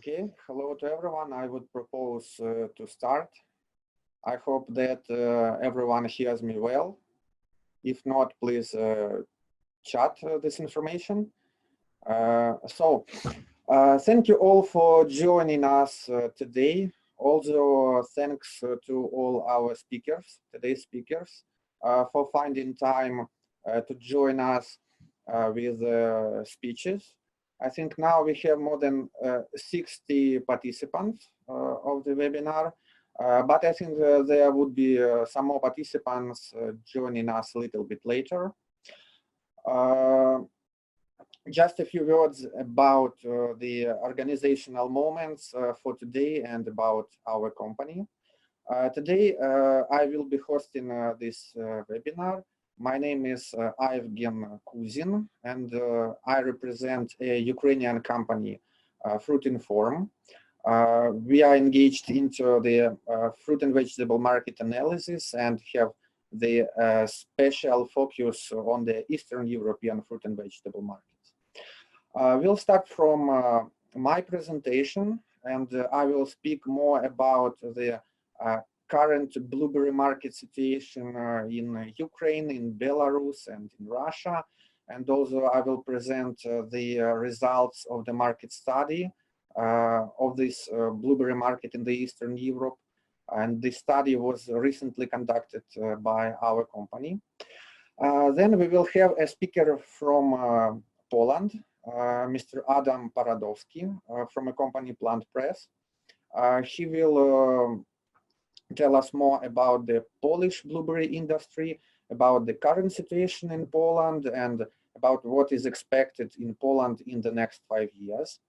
Okay, hello to everyone. I would propose to start. I hope that everyone hears me well. If not, please chat this information. Thank you all for joining us today. Also, thanks to all our speakers, today's speakers, for finding time to join us with speeches. I think now we have more than 60 participants of the webinar, but I think there would be some more participants joining us a little bit later. Just a few words about the organizational moments for today and about our company. Today, I will be hosting this webinar. My name is Evgen Kuzin, and I represent a Ukrainian company, Fruit Inform. We are engaged into the fruit and vegetable market analysis and have the special focus on the Eastern European fruit and vegetable markets. We'll start from my presentation, and I will speak more about the current blueberry market situation in Ukraine, in Belarus, and in Russia. And also I will present the results of the market study of this blueberry market in the Eastern Europe. And this study was recently conducted by our company. Then we will have a speaker from Poland, Mr. Adam Paradowski from a company Plant Press. He will tell us more about the Polish blueberry industry, about the current situation in Poland, and about what is expected in Poland in the next 5 years.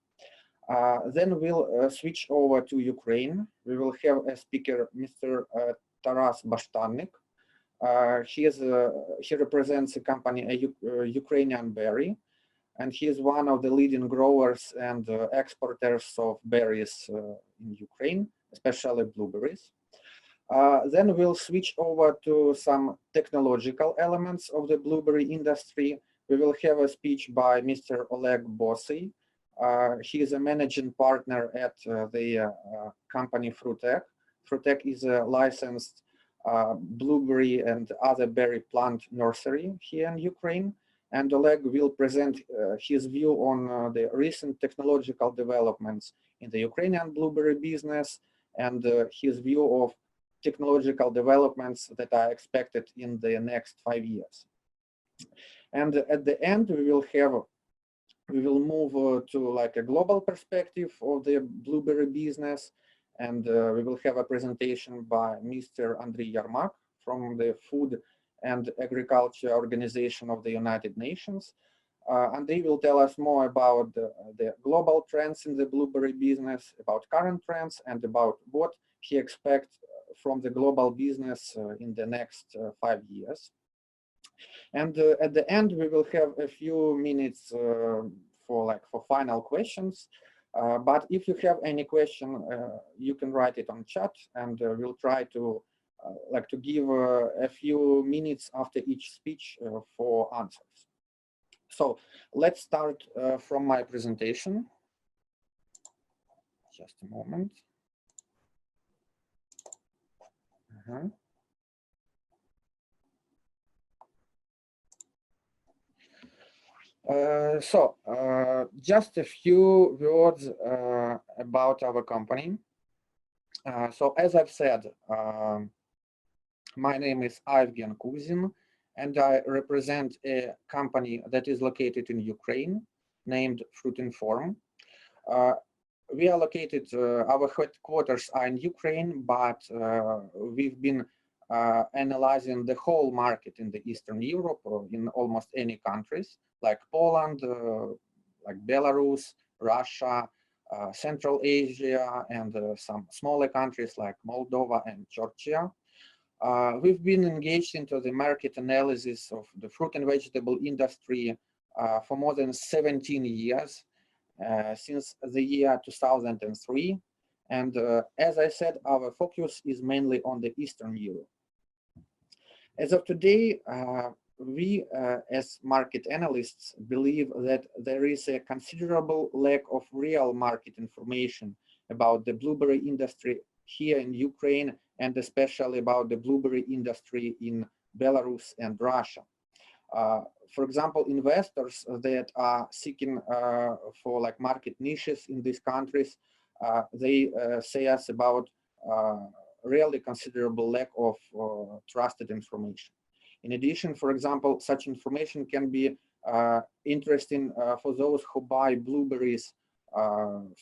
Then we'll switch over to Ukraine. We will have a speaker, Mr. Taras Bashtannik. He represents a company, a Ukrainian berry, and he is one of the leading growers and exporters of berries in Ukraine, especially blueberries. Then we'll switch over to some technological elements of the blueberry industry. We will have a speech by Mr. Oleg Bosy. He is a managing partner at the company Frutek. Frutek is a licensed blueberry and other berry plant nursery here in Ukraine. And Oleg will present his view on the recent technological developments in the Ukrainian blueberry business and his view of technological developments that are expected in the next 5 years. And at the end, we will move to like a global perspective of the blueberry business, and we will have a presentation by Mr. Andriy Yarmak from the Food and Agriculture Organization of the United Nations. And they will tell us more about the global trends in the blueberry business, about current trends, and about what he expects from the global business in the next 5 years. And at the end, we will have a few minutes for final questions. But if you have any question, you can write it on chat, and we'll try to give a few minutes after each speech for answers. So let's start from my presentation. Just a moment. Just a few words about our company. So as I've said, my name is Evgen Kuzin, and I represent a company that is located in Ukraine, named Fruit Inform. We are located, our headquarters are in Ukraine, but we've been analyzing the whole market in the Eastern Europe, or in almost any countries, like Poland, like Belarus, Russia, Central Asia, and some smaller countries like Moldova and Georgia. We've been engaged into the market analysis of the fruit and vegetable industry for more than 17 years, since the year 2003. And as I said, our focus is mainly on the Eastern Europe. As of today, we, as market analysts, believe that there is a considerable lack of real market information about the blueberry industry here in Ukraine, and especially about the blueberry industry in Belarus and Russia. For example, investors that are seeking for like market niches in these countries, they say us about really considerable lack of trusted information. In addition, for example, such information can be interesting for those who buy blueberries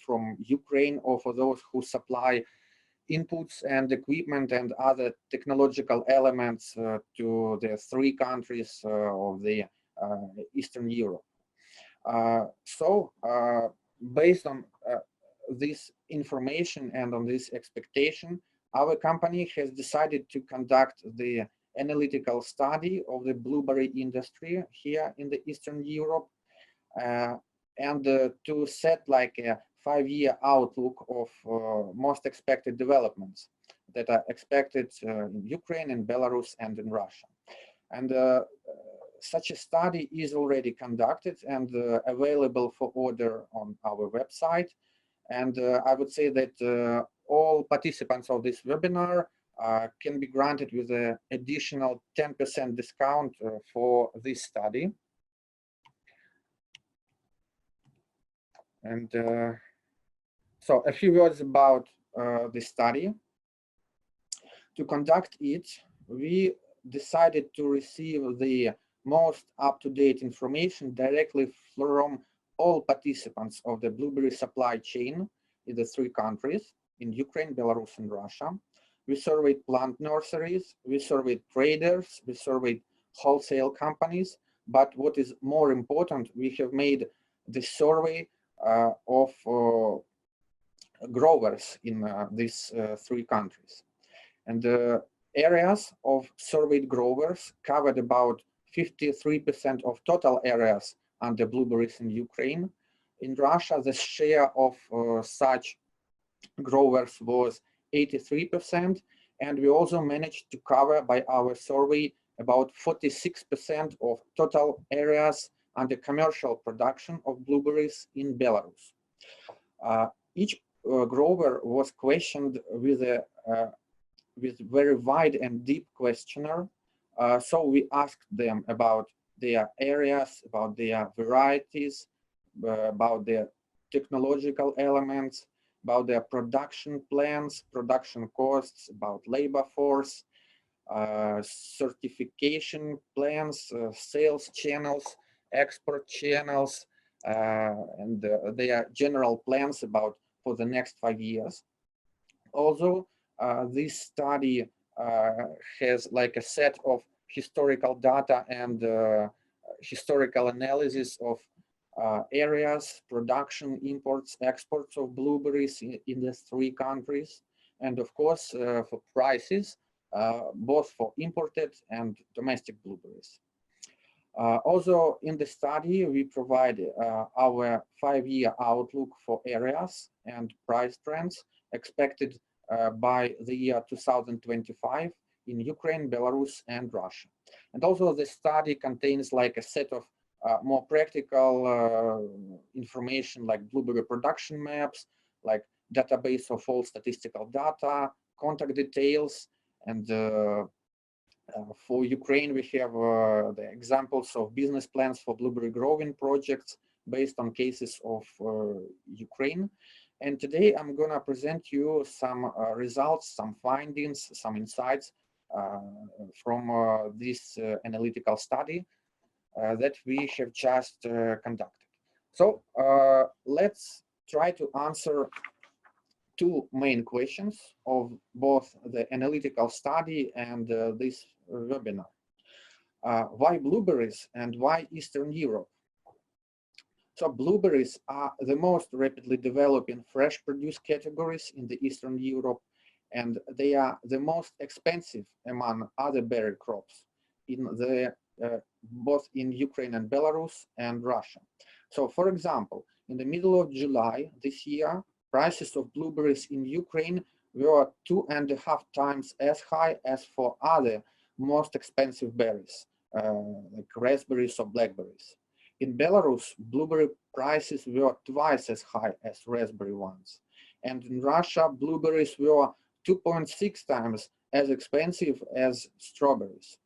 from Ukraine, or for those who supply inputs and equipment and other technological elements to the three countries of the Eastern Europe. Based on this information and on this expectation, our company has decided to conduct the analytical study of the blueberry industry here in the Eastern Europe, and to set like a 5-year outlook of most expected developments that are expected in Ukraine, in Belarus, and in Russia. And such a study is already conducted and available for order on our website. And I would say that all participants of this webinar can be granted with an additional 10% discount for this study. And so a few words about the study. To conduct it, we decided to receive the most up-to-date information directly from all participants of the blueberry supply chain in the three countries, in Ukraine, Belarus, and Russia. We surveyed plant nurseries, we surveyed traders, we surveyed wholesale companies, but what is more important, we have made the survey of growers in these three countries. And the areas of surveyed growers covered about 53% of total areas under blueberries in Ukraine. In Russia, the share of such growers was 83%, and we also managed to cover by our survey about 46% of total areas under commercial production of blueberries in Belarus. Each grower was questioned with a very wide and deep questionnaire. So we asked them about their areas, about their varieties, about their technological elements, about their production plans, production costs, about labor force, certification plans, sales channels, export channels, and their general plans about for the next 5 years. Also, this study has like a set of historical data and historical analysis of areas, production, imports, exports of blueberries in the three countries, and of course for prices, both for imported and domestic blueberries. Also in the study, we provide our 5-year outlook for areas and price trends expected by the year 2025 in Ukraine, Belarus, and Russia. And also the study contains like a set of more practical information like blueberry production maps, like database of all statistical data, contact details, and for Ukraine, we have the examples of business plans for blueberry growing projects based on cases of Ukraine. And today I'm going to present you some results, some findings, some insights from this analytical study that we have just conducted. So let's try to answer two main questions of both the analytical study and this webinar. Why blueberries and why Eastern Europe? So blueberries are the most rapidly developing fresh produce categories in the Eastern Europe, and they are the most expensive among other berry crops in the both in Ukraine and Belarus and Russia. So for example, in the middle of July this year, prices of blueberries in Ukraine were 2.5 times as high as for other most expensive berries, like raspberries or blackberries. In Belarus, blueberry prices were twice as high as raspberry ones. And in Russia, blueberries were 2.6 times as expensive as strawberries.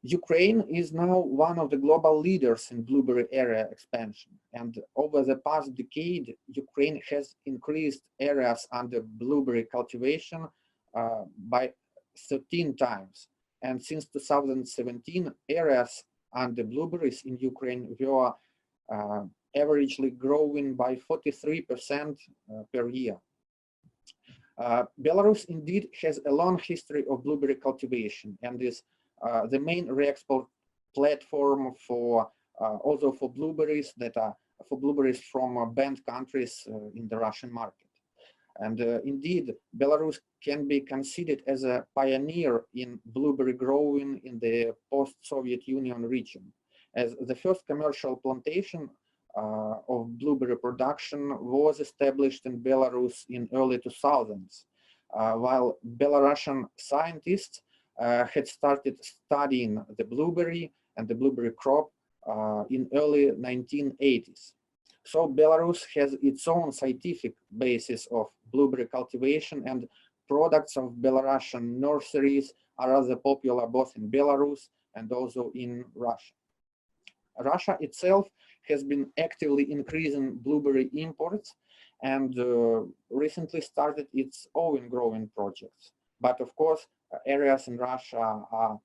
Ukraine is now one of the global leaders in blueberry area expansion, and over the past decade, Ukraine has increased areas under blueberry cultivation by 13 times. And since 2017, areas under blueberries in Ukraine were averagely growing by 43% per year. Belarus indeed has a long history of blueberry cultivation and is the main re-export platform for also for blueberries from banned countries in the Russian market. And indeed, Belarus can be considered as a pioneer in blueberry growing in the post-Soviet Union region, as the first commercial plantation of blueberry production was established in Belarus in early 2000s, while Belarusian scientists had started studying the blueberry and the blueberry crop in early 1980s. So Belarus has its own scientific basis of blueberry cultivation, and products of Belarusian nurseries are rather popular both in Belarus and also in Russia. Russia itself has been actively increasing blueberry imports and recently started its own growing projects. But of course, areas in Russia are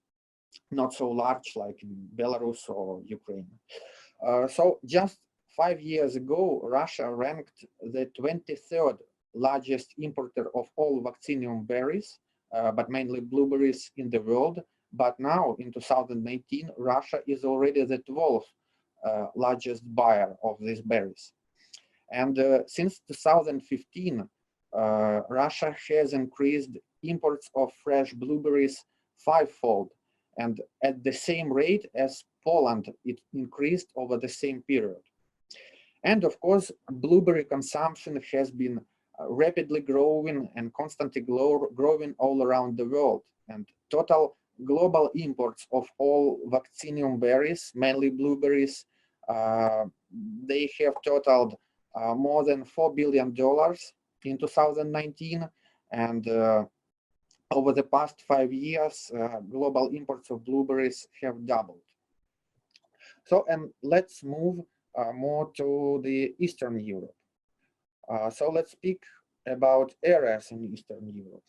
not so large like in Belarus or Ukraine. So just 5 years ago, Russia ranked the 23rd largest importer of all vaccinium berries, but mainly blueberries in the world. But now in 2019, Russia is already the 12th largest buyer of these berries. And since 2015, Russia has increased imports of fresh blueberries fivefold, and at the same rate as Poland, it increased over the same period. And of course, blueberry consumption has been rapidly growing and constantly growing all around the world. And total global imports of all vaccinium berries, mainly blueberries, they have totaled more than $4 billion in 2019. And over the past 5 years, global imports of blueberries have doubled. So, and let's move more to the Eastern Europe. So let's speak about areas in Eastern Europe.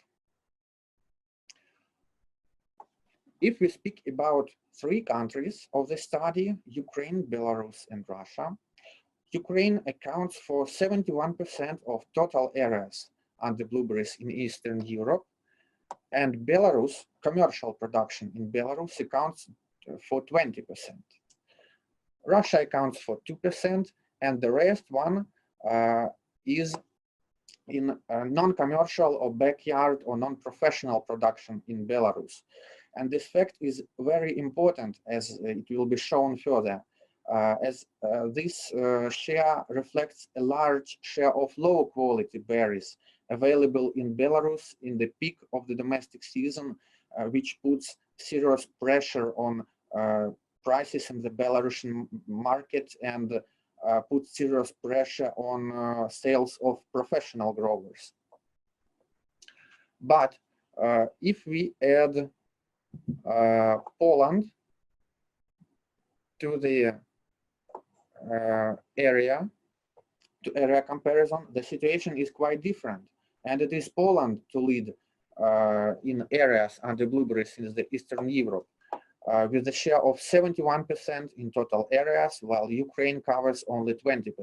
If we speak about 3 countries of the study, Ukraine, Belarus, and Russia, Ukraine accounts for 71% of total areas under blueberries in Eastern Europe, and Belarus, commercial production in Belarus accounts for 20%. Russia accounts for 2%, and the rest one is in non-commercial or backyard or non-professional production in Belarus. And this fact is very important, as it will be shown further, as this share reflects a large share of low-quality berries available in Belarus in the peak of the domestic season, which puts serious pressure on prices in the Belarusian market and puts serious pressure on sales of professional growers. But if we add Poland to the area comparison, the situation is quite different, and it is Poland to lead in areas under blueberries in the Eastern Europe, with a share of 71% in total areas, while Ukraine covers only 20%.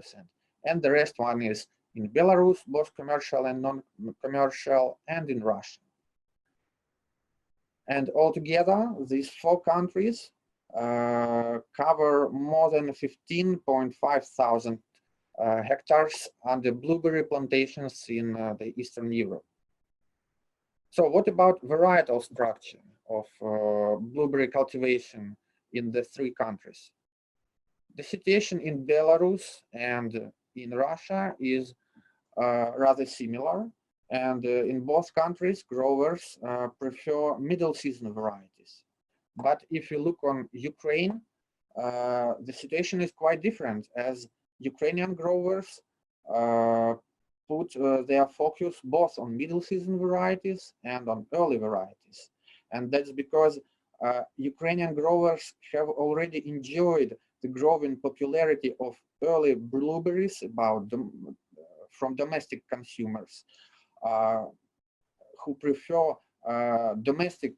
And the rest one is in Belarus, both commercial and non-commercial, and in Russia. And altogether, these 4 countries cover more than 15.5 thousand hectares under blueberry plantations in the Eastern Europe. So what about varietal structure of blueberry cultivation in the 3 countries? The situation in Belarus and in Russia is rather similar, and in both countries, growers prefer middle season varieties. But if you look on Ukraine, the situation is quite different, as Ukrainian growers put their focus both on middle season varieties and on early varieties. And that's because Ukrainian growers have already enjoyed the growing popularity of early blueberries from domestic consumers who prefer domestic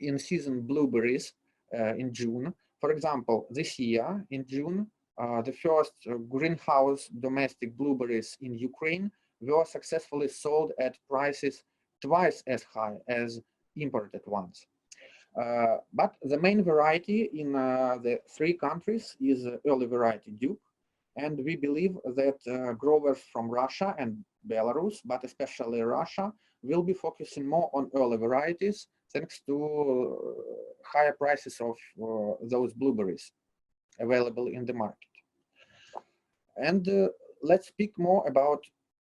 in-season blueberries in June. For example, this year in June, the first greenhouse domestic blueberries in Ukraine were successfully sold at prices twice as high as imported ones. But the main variety in the three countries is early variety Duke, and we believe that growers from Russia and Belarus, but especially Russia, will be focusing more on early varieties thanks to higher prices of those blueberries available in the market. And let's speak more about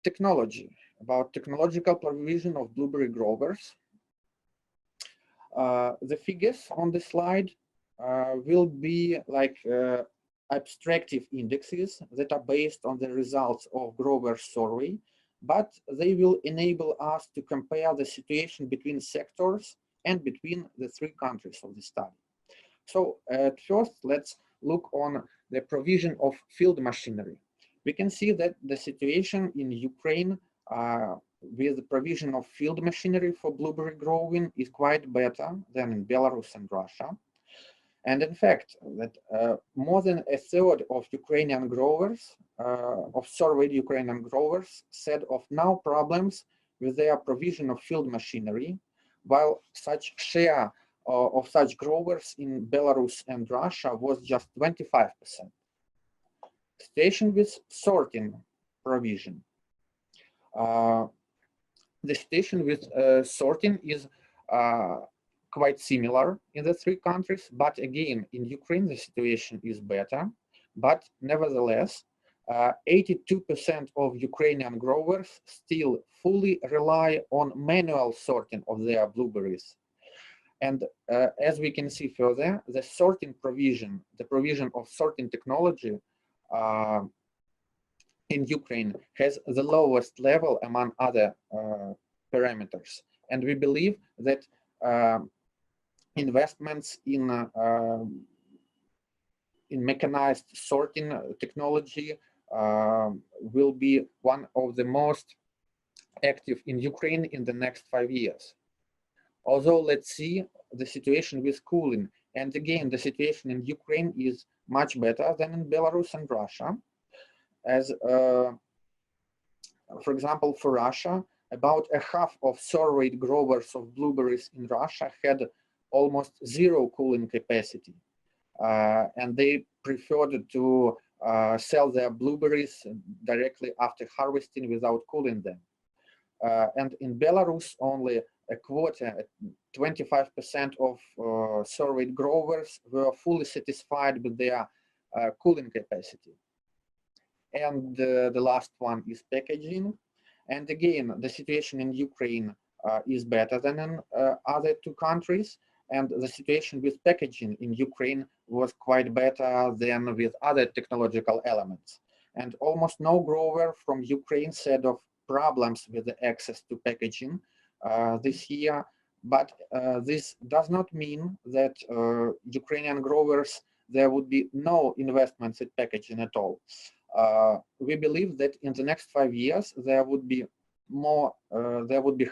technology, about technological provision of blueberry growers. The figures on the slide will be like abstractive indexes that are based on the results of grower survey, but they will enable us to compare the situation between sectors and between the three countries of the study. So at first, let's look on the provision of field machinery. We can see that the situation in Ukraine with the provision of field machinery for blueberry growing is quite better than in Belarus and Russia. And in fact, that more than a third of Ukrainian growers, of surveyed Ukrainian growers, said of no problems with their provision of field machinery, while such share of such growers in Belarus and Russia was just 25%. Situation with sorting provision. The situation with sorting is quite similar in the three countries, but again, in Ukraine, the situation is better. But nevertheless, 82% of Ukrainian growers still fully rely on manual sorting of their blueberries. And as we can see further, the sorting provision, the provision of sorting technology in Ukraine has the lowest level among other parameters. And we believe that investments in mechanized sorting technology will be one of the most active in Ukraine in the next 5 years. Although let's see the situation with cooling. And again, the situation in Ukraine is much better than in Belarus and Russia. As, for example, for Russia, about a half of surveyed growers of blueberries in Russia had almost zero cooling capacity. And they preferred to sell their blueberries directly after harvesting without cooling them. And in Belarus, only a quarter, 25% of surveyed growers were fully satisfied with their cooling capacity. And the last one is packaging. And again, the situation in Ukraine is better than in other two countries. And the situation with packaging in Ukraine was quite better than with other technological elements. And almost no grower from Ukraine said of problems with the access to packaging this year. But this does not mean that Ukrainian growers, there would be no investments in packaging at all. We believe that in the next 5 years, there would be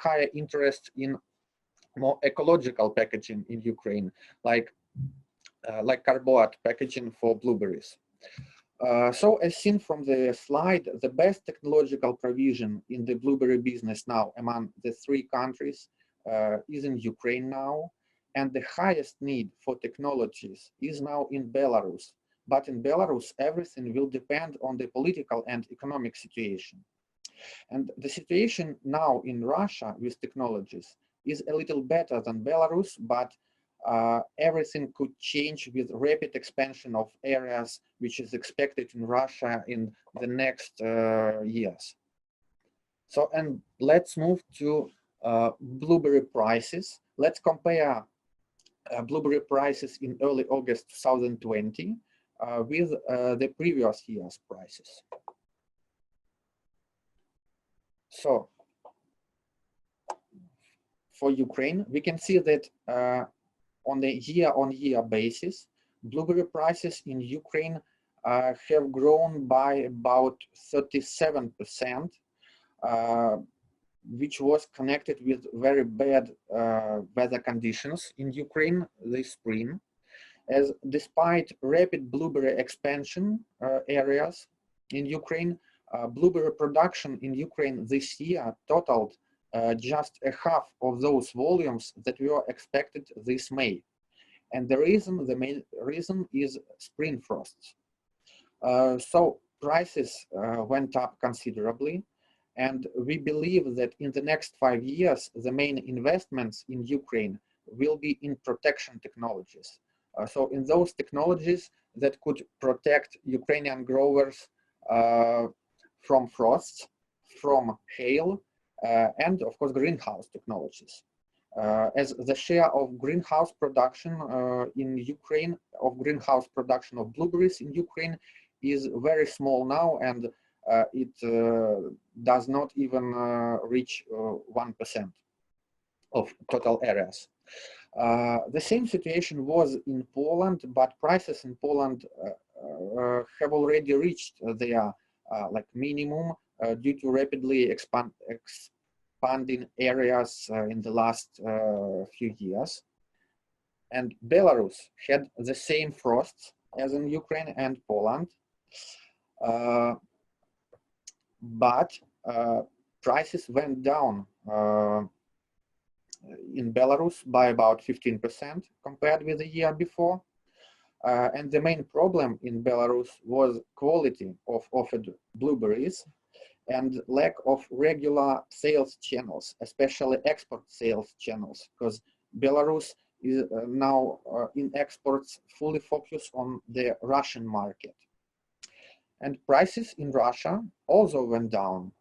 higher interest in more ecological packaging in Ukraine, like cardboard packaging for blueberries. So as seen from the slide, the best technological provision in the blueberry business now among the three countries is in Ukraine now, and the highest need for technologies is now in Belarus. But in Belarus, everything will depend on the political and economic situation. And the situation now in Russia with technologies is a little better than Belarus, but everything could change with rapid expansion of areas, which is expected in Russia in the next years. So, and let's move to blueberry prices. Let's compare blueberry prices in early August 2020 with the previous year's prices. So for Ukraine, we can see that on a year-on-year basis, blueberry prices in Ukraine have grown by about 37%, which was connected with very bad weather conditions in Ukraine this spring. As despite rapid blueberry expansion areas in Ukraine, blueberry production in Ukraine this year totaled just a half of those volumes that were expected this May. And the main reason is spring frosts. So prices went up considerably, and we believe that in the next 5 years, the main investments in Ukraine will be in protection technologies. So in those technologies that could protect Ukrainian growers from frosts, from hail, and of course greenhouse technologies. As the share of greenhouse production in Ukraine, of greenhouse production of blueberries in Ukraine is very small now, and it does not even reach 1% of total areas. The same situation was in Poland, but prices in Poland have already reached their like minimum due to rapidly expanding areas in the last few years. And Belarus had the same frosts as in Ukraine and Poland, but prices went down in Belarus by about 15% compared with the year before. And the main problem in Belarus was quality of offered blueberries and lack of regular sales channels, especially export sales channels, because Belarus is now in exports fully focused on the Russian market. And prices in Russia also went down.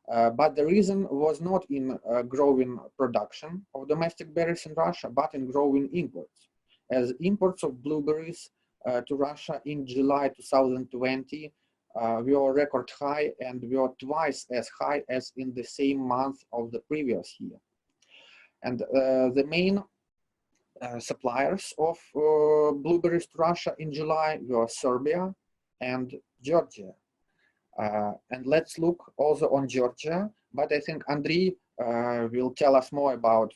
But the reason was not in growing production of domestic berries in Russia, but in growing imports. As imports of blueberries to Russia in July 2020 were record high and were twice as high as in the same month of the previous year. And the main suppliers of blueberries to Russia in July were Serbia and Georgia. And let's look also on Georgia, but I think Andriy will tell us more about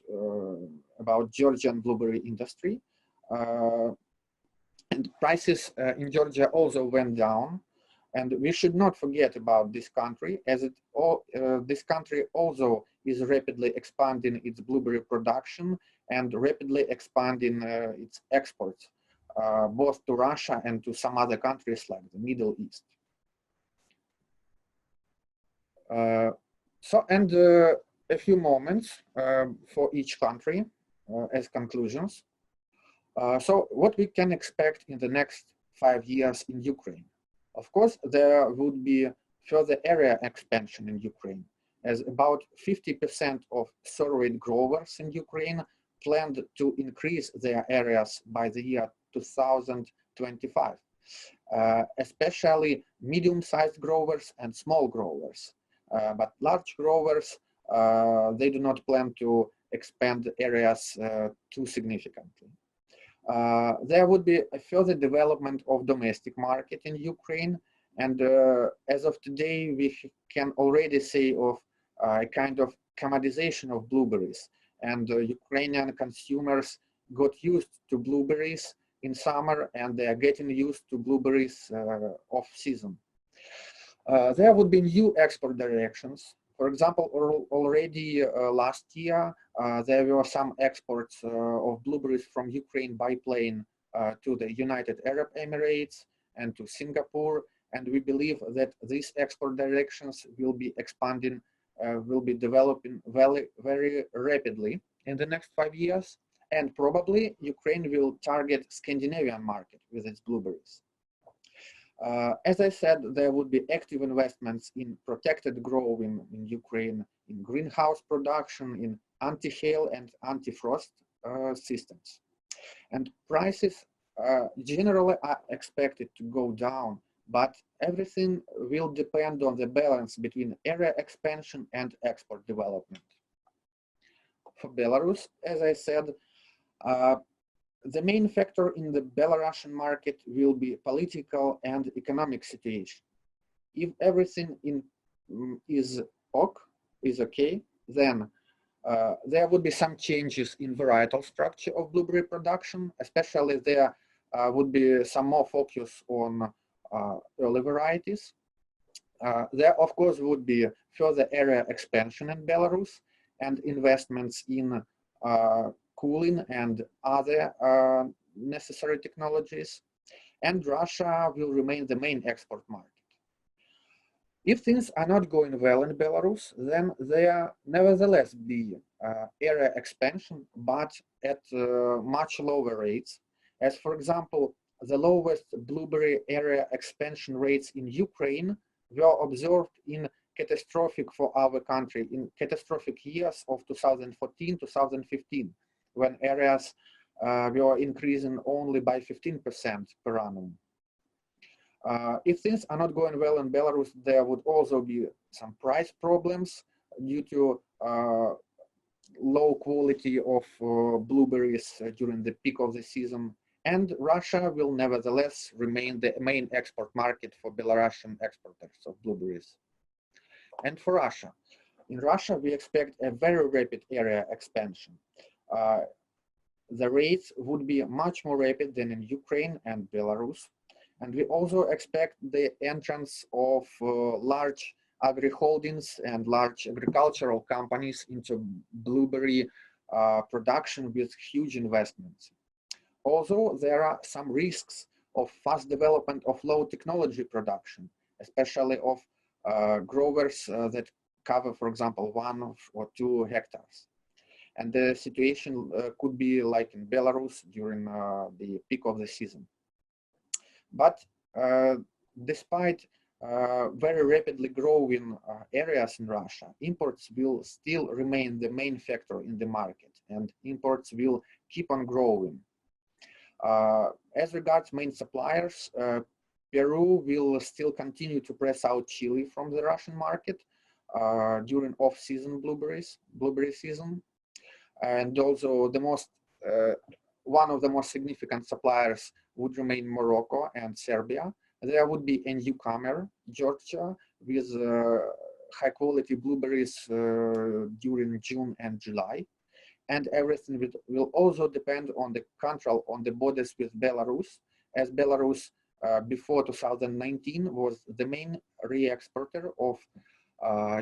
Georgian blueberry industry. And prices in Georgia also went down, and we should not forget about this country, as this country also is rapidly expanding its blueberry production and rapidly expanding its exports, both to Russia and to some other countries like the Middle East. A few moments for each country as conclusions. So what we can expect in the next 5 years in Ukraine? Of course, there would be further area expansion in Ukraine, as about 50% of surveyed growers in Ukraine planned to increase their areas by the year 2025, especially medium-sized growers and small growers. But large growers, they do not plan to expand areas too significantly. There would be a further development of domestic market in Ukraine, and as of today, we can already say of a kind of commodization of blueberries, and Ukrainian consumers got used to blueberries in summer, and they are getting used to blueberries off season. There would be new export directions. For example, already last year, there were some exports of blueberries from Ukraine by plane to the United Arab Emirates and to Singapore. And we believe that these export directions will be expanding, will be developing very rapidly in the next 5 years. And probably Ukraine will target Scandinavian market with its blueberries. As I said, there would be active investments in protected growing in Ukraine, in greenhouse production, in anti-hail and anti-frost systems. And prices generally are expected to go down, but everything will depend on the balance between area expansion and export development. For Belarus, as I said, the main factor in the Belarusian market will be political and economic situation. If everything is okay, then there would be some changes in varietal structure of blueberry production, especially there would be some more focus on early varieties. There, of course, would be further area expansion in Belarus and investments in cooling and other necessary technologies. And Russia will remain the main export market. If things are not going well in Belarus, then there nevertheless be area expansion, but at much lower rates. As for example, the lowest blueberry area expansion rates in Ukraine were observed in catastrophic for our country in catastrophic years of 2014-2015, when areas were increasing only by 15% per annum. If things are not going well in Belarus, there would also be some price problems due to low quality of blueberries during the peak of the season. And Russia will nevertheless remain the main export market for Belarusian exporters of blueberries. And for Russia, in Russia, we expect a very rapid area expansion. The rates would be much more rapid than in Ukraine and Belarus. And we also expect the entrance of large agri-holdings and large agricultural companies into blueberry production with huge investments. Also, there are some risks of fast development of low technology production, especially of growers that cover, for example, 1 or 2 hectares. And the situation could be like in Belarus during the peak of the season. But despite very rapidly growing areas in Russia, imports will still remain the main factor in the market, and imports will keep on growing. As regards main suppliers, Peru will still continue to press out chili from the Russian market during off-season blueberry season. And also the one of the most significant suppliers would remain Morocco and Serbia. There would be a newcomer, Georgia, with high-quality blueberries during June and July. And everything will also depend on the control on the borders with Belarus, as Belarus before 2019 was the main re-exporter of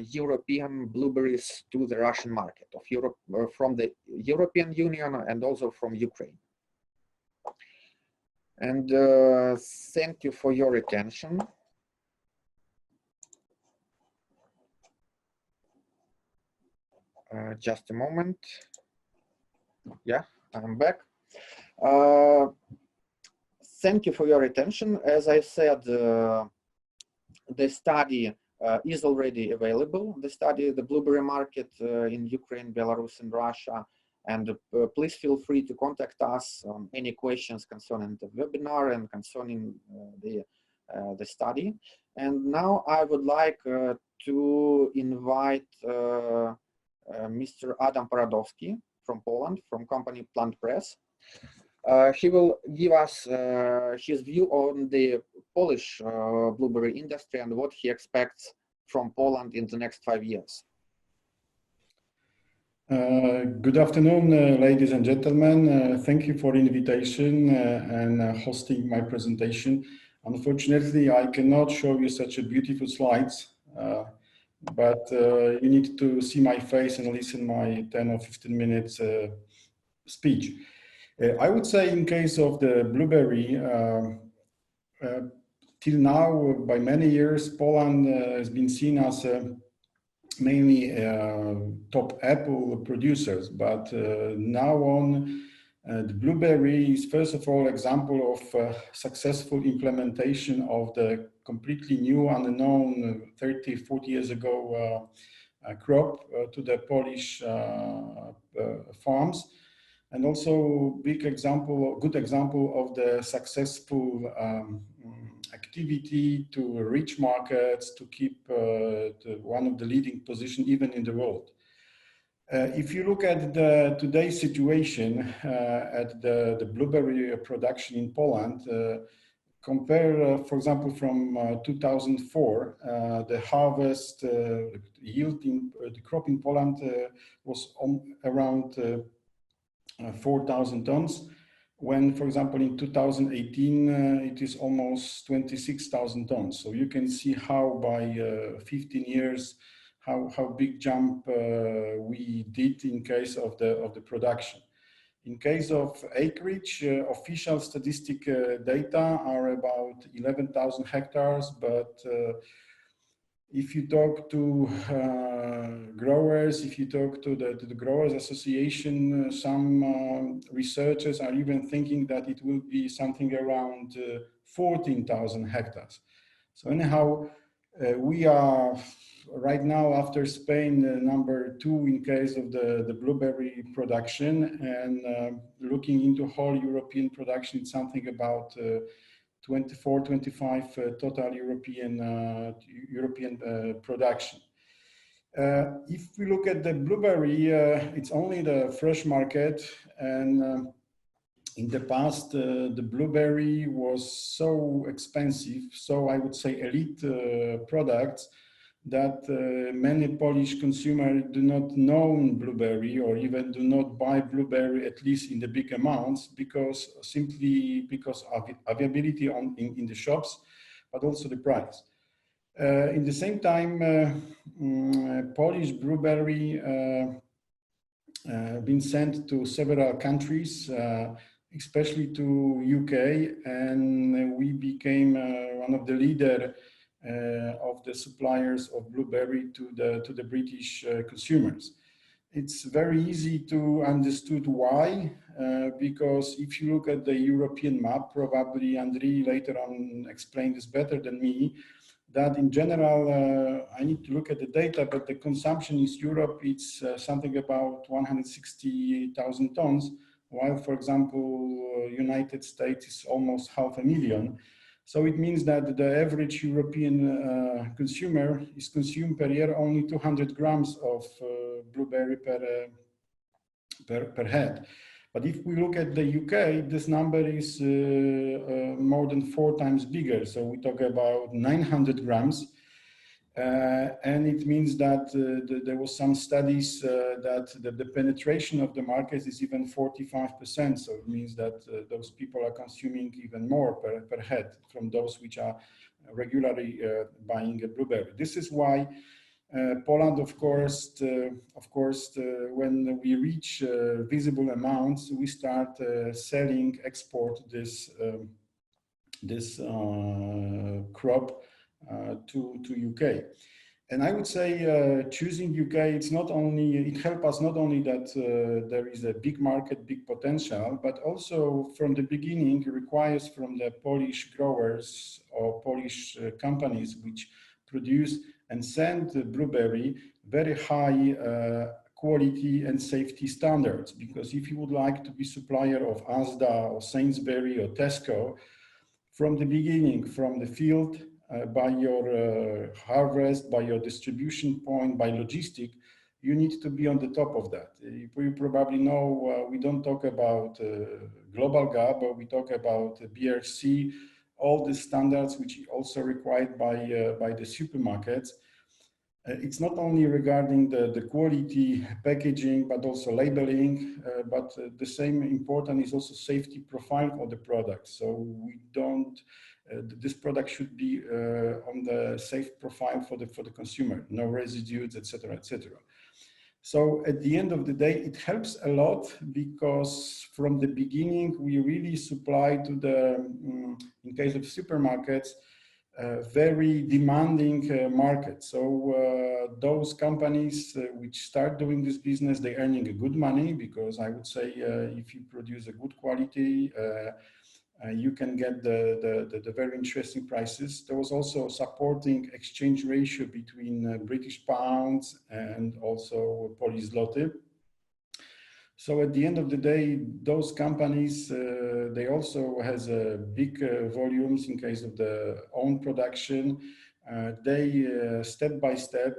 European blueberries to the Russian market of Europe, from the European Union and also from Ukraine. And thank you for your attention. Just a moment. Yeah, I'm back. Thank you for your attention. As I said, the study is already available. The study, the blueberry market in Ukraine, Belarus, and Russia. And please feel free to contact us on any questions concerning the webinar and concerning the study. And now I would like to invite Mr. Adam Paradowski from Poland, from company Plant Press. He will give us his view on the Polish blueberry industry and what he expects from Poland in the next 5 years. Good afternoon, ladies and gentlemen. Thank you for the invitation and hosting my presentation. Unfortunately, I cannot show you such a beautiful slides, but you need to see my face and listen my 10 or 15 minutes speech. I would say in case of the blueberry, till now, by many years, Poland has been seen as mainly top apple producers, but now on, the blueberry is first of all example of successful implementation of the completely new, unknown 30, 40 years ago crop to the Polish farms. and also good example of the successful activity to reach markets, to keep one of the leading position even in the world. If you look at today's situation at the blueberry production in Poland, compare, for example, from 2004, the harvest yield in the crop in Poland was around 4,000 tons, when, for example, in 2018, it is almost 26,000 tons. So you can see how by 15 years, how big jump we did in case of the production. In case of acreage, official statistic data are about 11,000 hectares, but if you talk to growers, if you talk to the Growers Association, some researchers are even thinking that it will be something around 14,000 hectares. So anyhow, we are right now, after Spain, number 2 in case of the blueberry production, and looking into whole European production, it's something about 24, 25 total European production. If we look at the blueberry, it's only the fresh market, and in the past, the blueberry was so expensive, so I would say elite products, that many Polish consumers do not know blueberry, or even do not buy blueberry, at least in the big amounts, simply because of availability in the shops, but also the price. In the same time, Polish blueberry been sent to several countries, especially to UK, and we became one of the leaders of the suppliers of blueberry to the British consumers. It's very easy to understand why, because if you look at the European map, probably Andriy later on explained this better than me, that in general, I need to look at the data, but the consumption in Europe, it's something about 160,000 tons, while, for example, United States is almost 500,000. So it means that the average European consumer is consumed per year only 200 grams of blueberry per head. But if we look at the UK, this number is more than 4 times bigger. So we talk about 900 grams. And it means that there was some studies that the penetration of the market is even 45%. So it means that those people are consuming even more per head from those which are regularly buying a blueberry. This is why Poland, of course, when we reach visible amounts, we start export this crop to UK. And I would say choosing UK, it helps us not only that there is a big market, big potential, but also from the beginning it requires from the Polish growers or Polish companies which produce and send blueberry very high quality and safety standards. Because if you would like to be supplier of Asda or Sainsbury or Tesco, from the beginning, from the field, by your harvest, by your distribution point, by logistic, you need to be on the top of that. You probably know we don't talk about global gap, but we talk about BRC, all the standards which are also required by the supermarkets. It's not only regarding the quality packaging, but also labeling, but the same important is also safety profile of the product. So we don't, this product should be on the safe profile for the consumer, no residues, etc., etc. So at the end of the day, it helps a lot because from the beginning, we really supply to the, in case of supermarkets, very demanding market. So those companies which start doing this business, they're earning a good money, because I would say if you produce a good quality, you can get the very interesting prices. There was also supporting exchange ratio between British pounds and also Polish zloty. So at the end of the day, those companies, they also has big volumes in case of the own production. They step by step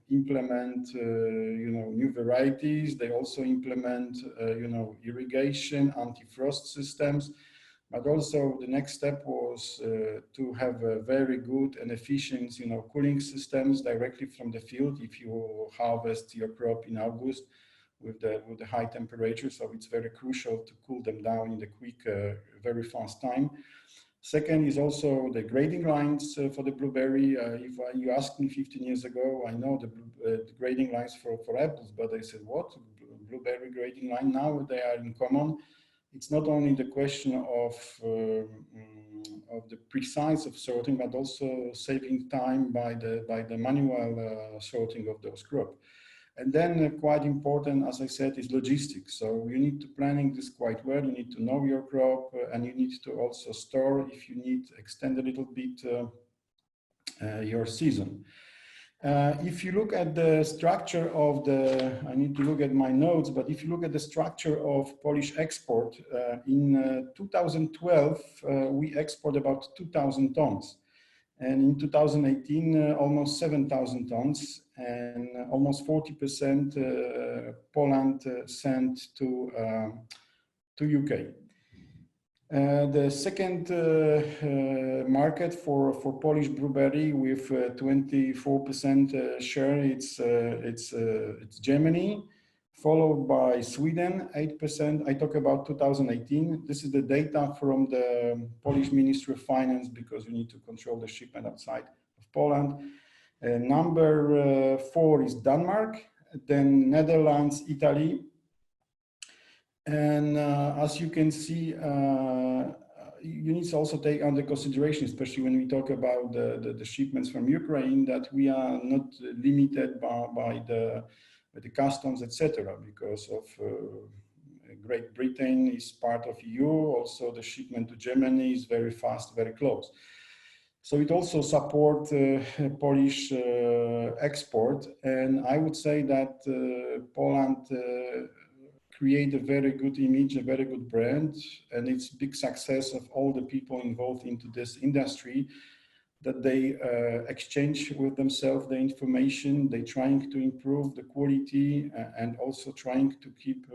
implement, new varieties. They also implement, irrigation, anti-frost systems. But also the next step was to have a very good and efficient, cooling systems directly from the field. If you harvest your crop in August with the high temperature, so it's very crucial to cool them down in the quick, very fast time. Second is also the grading lines for the blueberry. If you asked me 15 years ago, I know the grading lines for apples, but I said, what? Blueberry grading line? Now they are in common. It's not only the question of the precise of sorting, but also saving time by the manual sorting of those crops. And then quite important, as I said, is logistics. So you need to planning this quite well. You need to know your crop and you need to also store, if you need, extend a little bit your season. If you look at the structure of I need to look at my notes, but if you look at the structure of Polish export, in 2012, we export about 2,000 tons. And in 2018, almost 7,000 tons, and almost 40% Poland sent to UK. The second market for Polish blueberry with 24% share, it's Germany, followed by Sweden, 8%. I talk about 2018. This is the data from the Polish Ministry of Finance, because we need to control the shipment outside of Poland. Number 4 is Denmark, then Netherlands, Italy. And as you can see, you need to also take under consideration, especially when we talk about the shipments from Ukraine, that we are not limited by the customs, etc., because of Great Britain is part of EU. Also, the shipment to Germany is very fast, very close. So it also supports Polish export, and I would say that Poland create a very good image, a very good brand, and it's big success of all the people involved into this industry, that they exchange with themselves the information, they trying to improve the quality and also trying to keep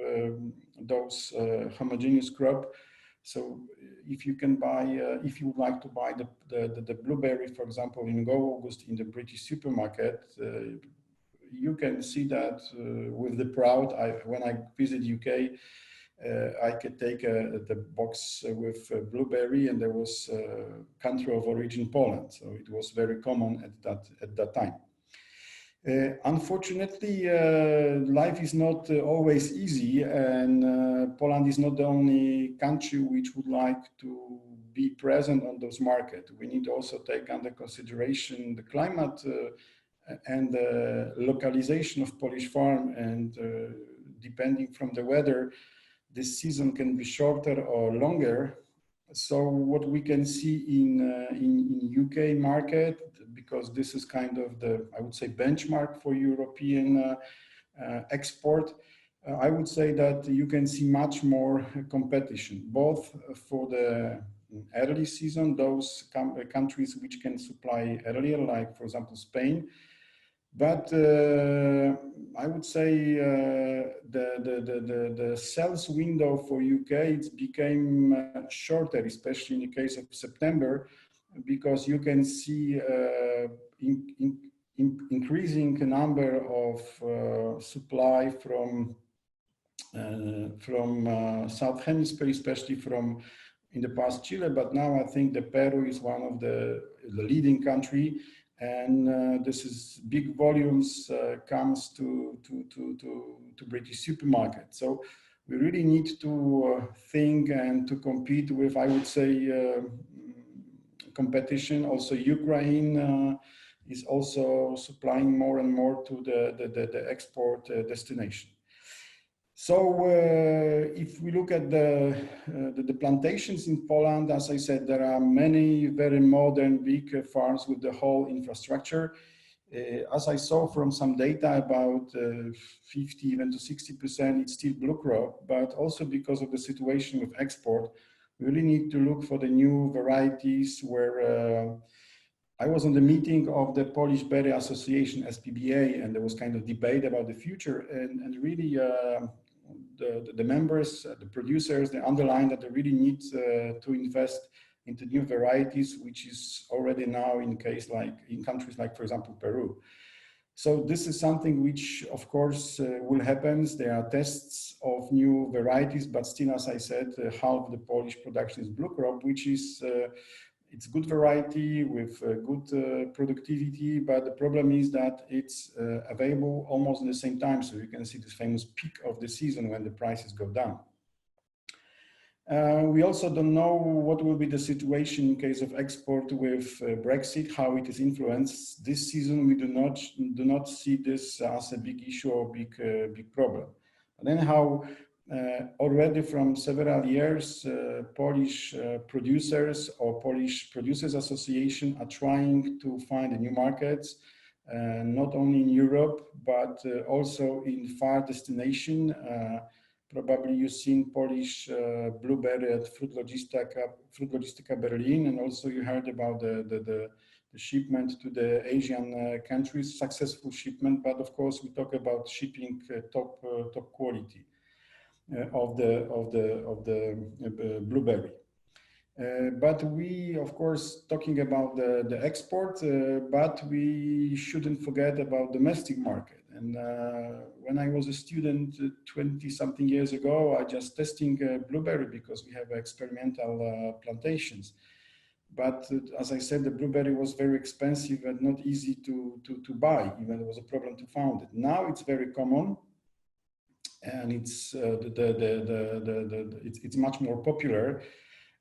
those homogeneous crop. So if you can buy, if you would like to buy the blueberry, for example, in August in the British supermarket, you can see that with the proud. When I visit UK, I could take the box with blueberry, and there was country of origin Poland, so it was very common at that time. Unfortunately, life is not always easy, and Poland is not the only country which would like to be present on those markets. We need to also take under consideration the climate and the localization of Polish farm, and depending from the weather, this season can be shorter or longer. So what we can see in UK market, because this is kind of the, I would say, benchmark for European export, I would say that you can see much more competition, both for the early season, those countries which can supply earlier, like for example Spain. But I would say the sales window for UK, it became shorter, especially in the case of September, because you can see increasing number of supply from South Hemisphere, especially from in the past Chile, but now I think that Peru is one of the leading country. And this is big volumes comes to British supermarket. So we really need to think and to compete with, I would say, competition. Also, Ukraine is also supplying more and more to the export destination. So if we look at the plantations in Poland, as I said, there are many very modern big farms with the whole infrastructure. As I saw from some data, about 50 even to 60%, it's still blue crop, but also because of the situation with export, we really need to look for the new varieties where I was on the meeting of the Polish Berry Association, SPBA, and there was kind of debate about the future, and really the members, the producers, they underlined that they really need to invest into new varieties, which is already now in case like in countries like, for example, Peru. So this is something which, of course, will happen. There are tests of new varieties, but still, as I said, half the Polish production is blue crop, which is it's good variety with good productivity, but the problem is that it's available almost at the same time. So you can see this famous peak of the season when the prices go down. We also don't know what will be the situation in case of export with Brexit, how it is influenced. This season, we do not see this as a big issue or big problem. But anyhow, already from several years, Polish producers or Polish Producers Association are trying to find new markets, not only in Europe, but also in far destination. Probably you've seen Polish blueberry at Fruit Logistica Berlin, and also you heard about the shipment to the Asian countries, successful shipment, but of course we talk about shipping top quality of the blueberry. But we, of course, talking about the export, but we shouldn't forget about domestic market. And when I was a student 20-something years ago, I just testing blueberry because we have experimental plantations. But as I said, the blueberry was very expensive and not easy to buy. Even there was a problem to find it. Now it's very common, and it's it's much more popular.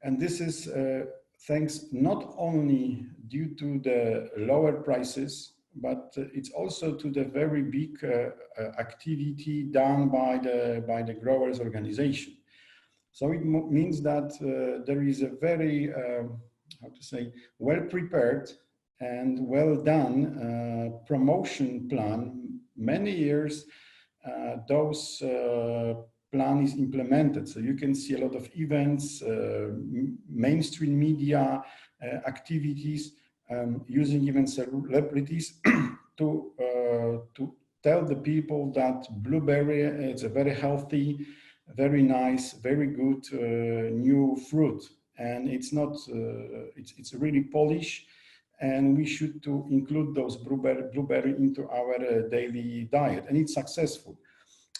And this is thanks not only due to the lower prices, but it's also to the very big activity done by the growers organization. So it means that there is a very, how to say, well prepared and well done promotion plan. Many years those plan is implemented. So you can see a lot of events, mainstream media activities, using even celebrities to tell the people that blueberry is a very healthy, very nice, very good new fruit, and it's not it's really Polish, and we should to include those blueberry into our daily diet, and it's successful.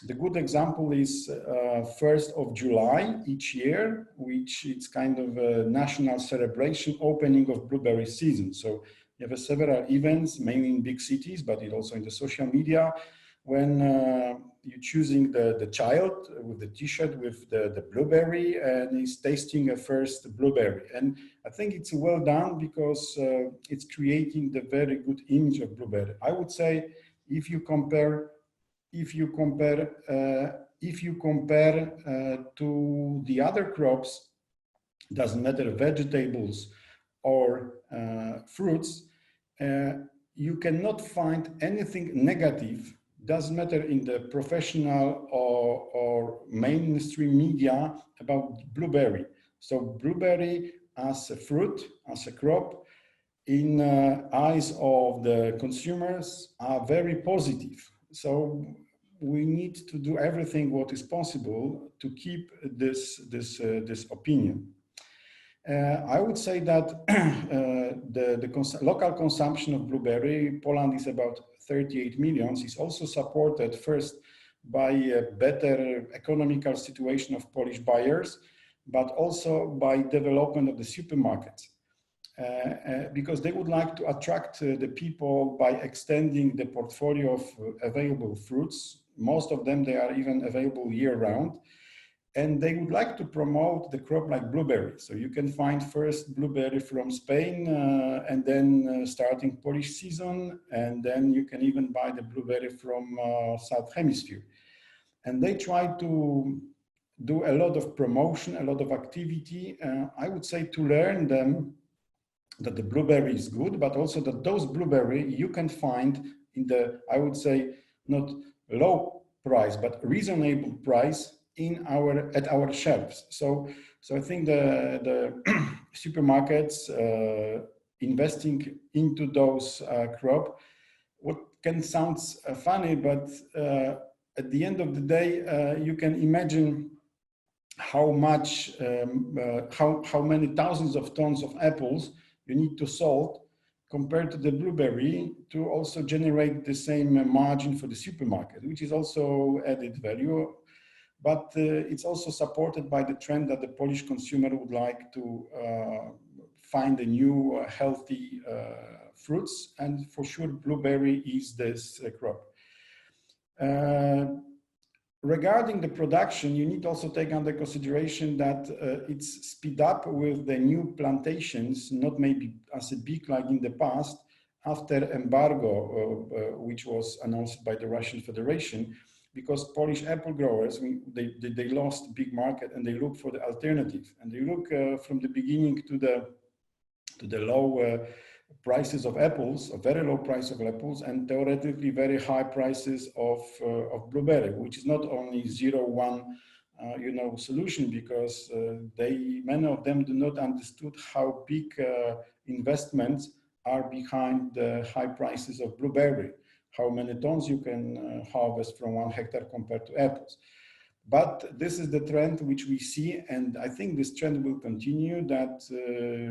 The good example is 1st of July each year, which it's kind of a national celebration, opening of blueberry season. So you have several events, mainly in big cities, but it also in the social media, when you're choosing the child with the t-shirt with the blueberry, and he's tasting a first blueberry. And I think it's well done because it's creating the very good image of blueberry. I would say if you compare to the other crops, doesn't matter vegetables or fruits, you cannot find anything negative, doesn't matter in the professional or mainstream media about blueberry. So blueberry as a fruit, as a crop, in eyes of the consumers are very positive. So we need to do everything what is possible to keep this opinion. I would say that the local consumption of blueberry, Poland is about 38 million, is also supported first by a better economical situation of Polish buyers, but also by development of the supermarkets. Because they would like to attract the people by extending the portfolio of available fruits. Most of them, they are even available year-round. And they would like to promote the crop like blueberry. So you can find first blueberry from Spain, and then starting Polish season, and then you can even buy the blueberry from South Hemisphere. And they try to do a lot of promotion, a lot of activity, I would say, to learn them that the blueberry is good, but also that those blueberry you can find in the, I would say, not low price, but reasonable price at our shelves. So I think the supermarkets investing into those crop, what can sound funny, but at the end of the day, you can imagine how much, how many thousands of tons of apples you need to salt compared to the blueberry to also generate the same margin for the supermarket, which is also added value. But it's also supported by the trend that the Polish consumer would like to find a new healthy fruits, and for sure blueberry is this crop. Regarding the production, you need also take under consideration that it's speed up with the new plantations, not maybe as a big like in the past, after embargo, which was announced by the Russian Federation, because Polish apple growers, they lost big market and they look for the alternative. And they look from the beginning to the low prices of apples, a very low price of apples, and theoretically very high prices of blueberry, which is not only 0-1 solution, because many of them do not understood how big investments are behind the high prices of blueberry, how many tons you can harvest from 1 hectare compared to apples. But this is the trend which we see, and I think this trend will continue, that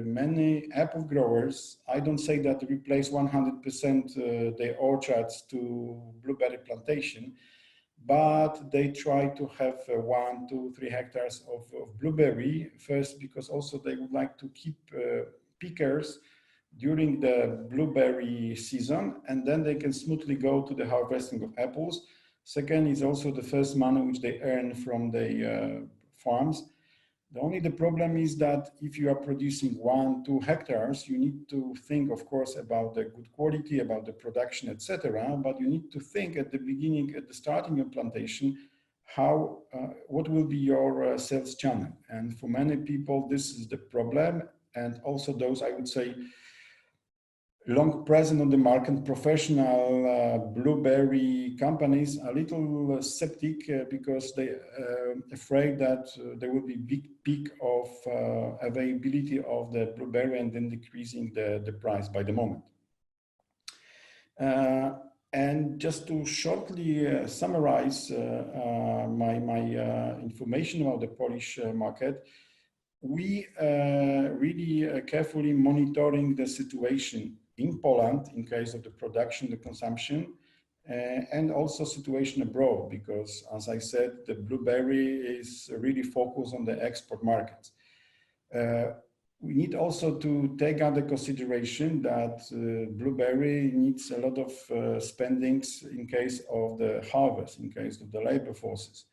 many apple growers, I don't say that replace 100% their orchards to blueberry plantation, but they try to have 1, 2, 3 hectares of blueberry first, because also they would like to keep pickers during the blueberry season, and then they can smoothly go to the harvesting of apples. Second is also the first money which they earn from the farms. The problem is that if you are producing 1, 2 hectares, you need to think, of course, about the good quality, about the production, etc. But you need to think at the beginning, at the starting of plantation, what will be your sales channel. And for many people, this is the problem. And also those, I would say, long present on the market, professional blueberry companies are a little septic because they are afraid that there will be big peak of availability of the blueberry and then decreasing the price by the moment. And just to shortly summarize my information about the Polish market, we really carefully monitoring the situation in Poland in case of the production, the consumption, and also situation abroad, because as I said, the blueberry is really focused on the export markets. We need also to take under consideration that blueberry needs a lot of spendings in case of the harvest, in case of the labor forces.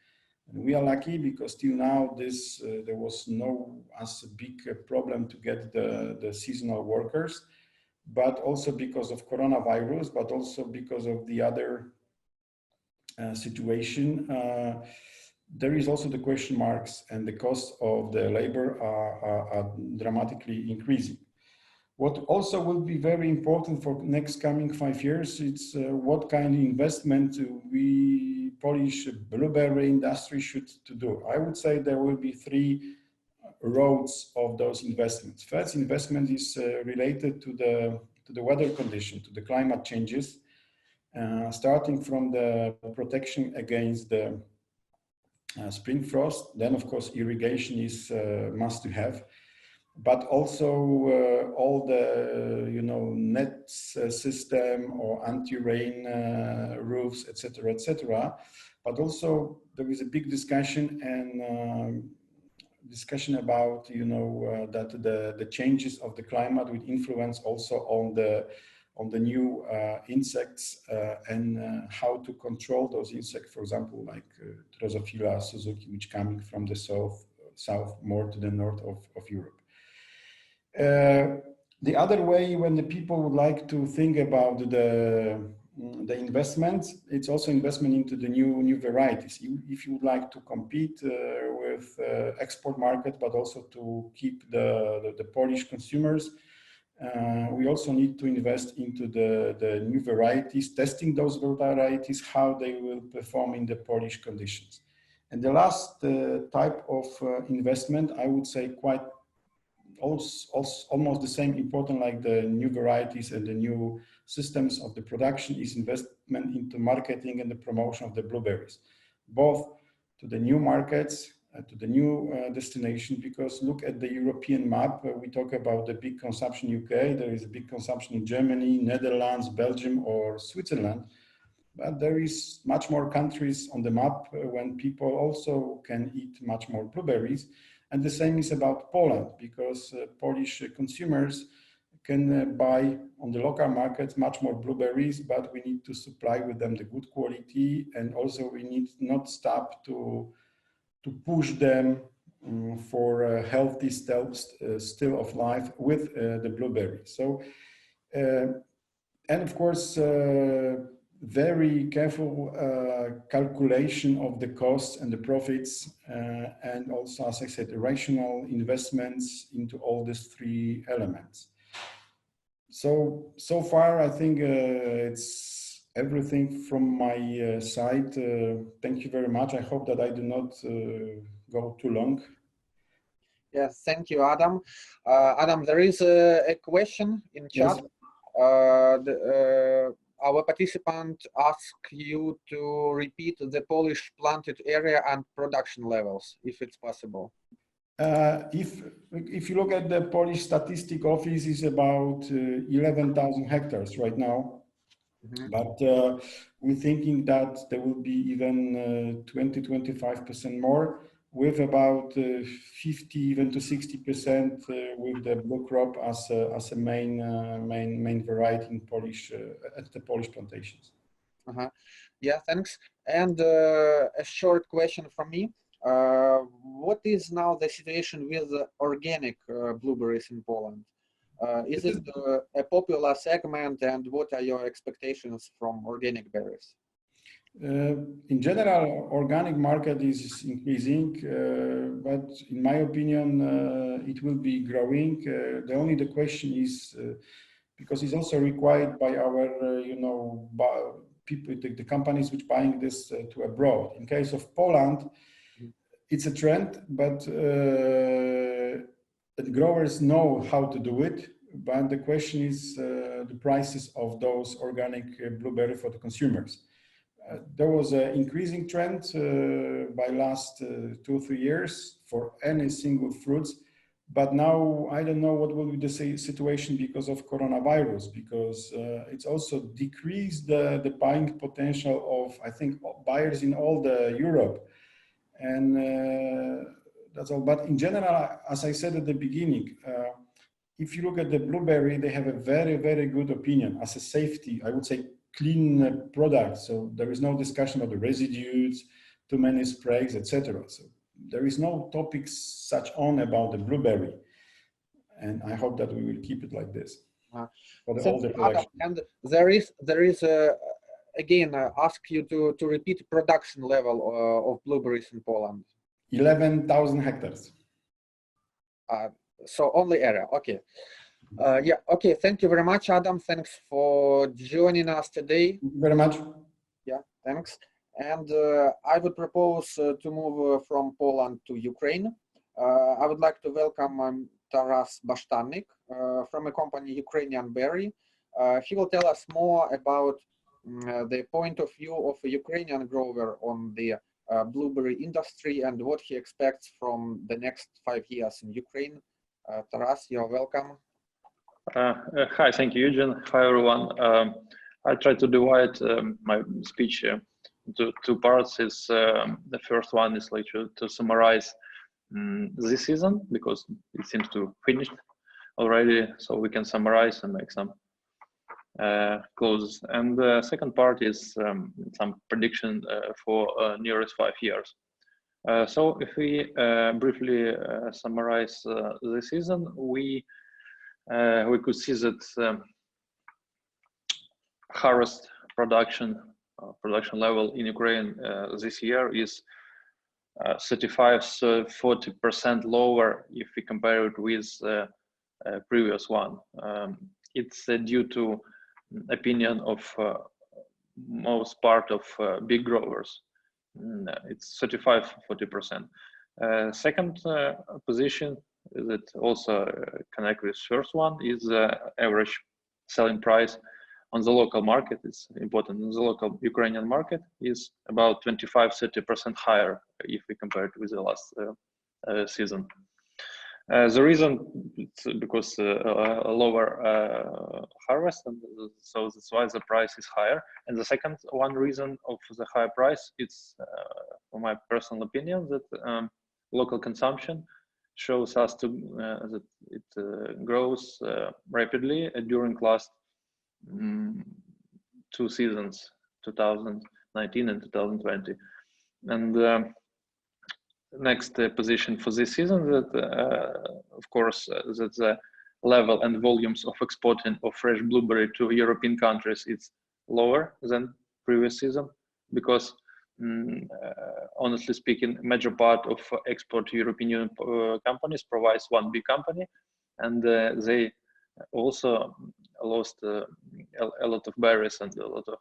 And we are lucky because till now there was no as big problem to get the seasonal workers, but also because of coronavirus, but also because of the other situation. There is also the question marks, and the cost of the labor are dramatically increasing. What also will be very important for next coming 5 years, it's what kind of investment we Polish blueberry industry should to do. I would say there will be 3 roads of those investments. First investment is related to the weather condition, to the climate changes, starting from the protection against the spring frost. Then of course irrigation is must to have, but also all the nets system or anti-rain roofs, etc., etc. But also there is a big discussion about that the changes of the climate will influence also on the new insects and how to control those insects, for example, like Drosophila suzuki, which coming from the south more to the north of Europe. The other way, when the people would like to think about the investments, it's also investment into the new varieties. If you would like to compete with export market, but also to keep the Polish consumers, We also need to invest into the new varieties, testing those varieties, how they will perform in the Polish conditions. And the last type of investment, I would say quite almost the same important like the new varieties and the new systems of the production, is investment into marketing and the promotion of the blueberries, both to the new markets, to the new destination, because look at the European map, we talk about the big consumption UK, there is a big consumption in Germany, Netherlands, Belgium or Switzerland, but there is much more countries on the map when people also can eat much more blueberries. And the same is about Poland, because Polish consumers can buy on the local markets much more blueberries, but we need to supply with them the good quality, and also we need not stop to push them for a healthy still of life with the blueberry. So, and of course, very careful calculation of the costs and the profits, and also, as I said, rational investments into all these three elements. So far, I think it's everything from my side. Thank you very much. I hope that I do not go too long. Yes, thank you, Adam. Adam, there is a question in chat. Yes. Our participant asked you to repeat the Polish planted area and production levels, if it's possible. If you look at the Polish Statistic Office, is about 11,000 hectares right now. Mm-hmm. But we're thinking that there will be even 20-25% more, with about 50 even to 60% with the blue crop as a main variety in Polish at the Polish plantations. Yeah, thanks. And a short question from me. What is now the situation with organic blueberries in Poland? Is it a popular segment, and what are your expectations from organic berries? In general, organic market is increasing, but in my opinion, it will be growing. The question is, because it's also required by our, people, the companies which buying this to abroad. In case of Poland, it's a trend, but the growers know how to do it. But the question is the prices of those organic blueberry for the consumers. There was an increasing trend by last 2 or 3 years for any single fruits, but now I don't know what will be the situation because of coronavirus, because it's also decreased the buying potential of, I think, buyers in all the Europe, and that's all. But in general, as I said at the beginning, if you look at the blueberry, they have a very, very good opinion as a safety, I would say, clean product. So there is no discussion about the residues, too many sprays, etc. So there is no topics such on about the blueberry, and I hope that we will keep it like this for all the production. And there is again ask you to repeat production level of blueberries in Poland. 11,000 hectares. So only area, okay. Yeah, okay, thank you very much, Adam. Thanks for joining us today. Thank you very much. Yeah, thanks. And I would propose to move from Poland to Ukraine. I would like to welcome Taras Bashtannik from a company Ukrainian Berry. He will tell us more about the point of view of a Ukrainian grower on the blueberry industry and what he expects from the next 5 years in Ukraine. Taras, you're welcome. Hi, thank you, Eugene. Hi, everyone. I try to divide my speech into 2 parts. The first one is like to summarize this season, because it seems to finish already, so we can summarize and make some closes. And the second part is some prediction for nearest 5 years. So if we briefly summarize the season, we could see that harvest production level in Ukraine this year is 35 to 40% lower if we compare it with previous one. It's due to opinion of most part of big growers. It's 35-40%. Second position that also connect with first one is average selling price on the local market. It's important. In the local Ukrainian market is about 25-30% higher if we compare it with the last season. The reason it's because a lower harvest, and so that's why the price is higher. And the second one reason of the higher price, it's for my personal opinion, that local consumption shows us to that it grows rapidly during last 2 seasons, 2019 and 2020. And next position for this season, that of course that the level and volumes of exporting of fresh blueberry to European countries is lower than previous season, because honestly speaking, major part of export to European Union companies provides one big company, and they also lost a lot of berries and a lot of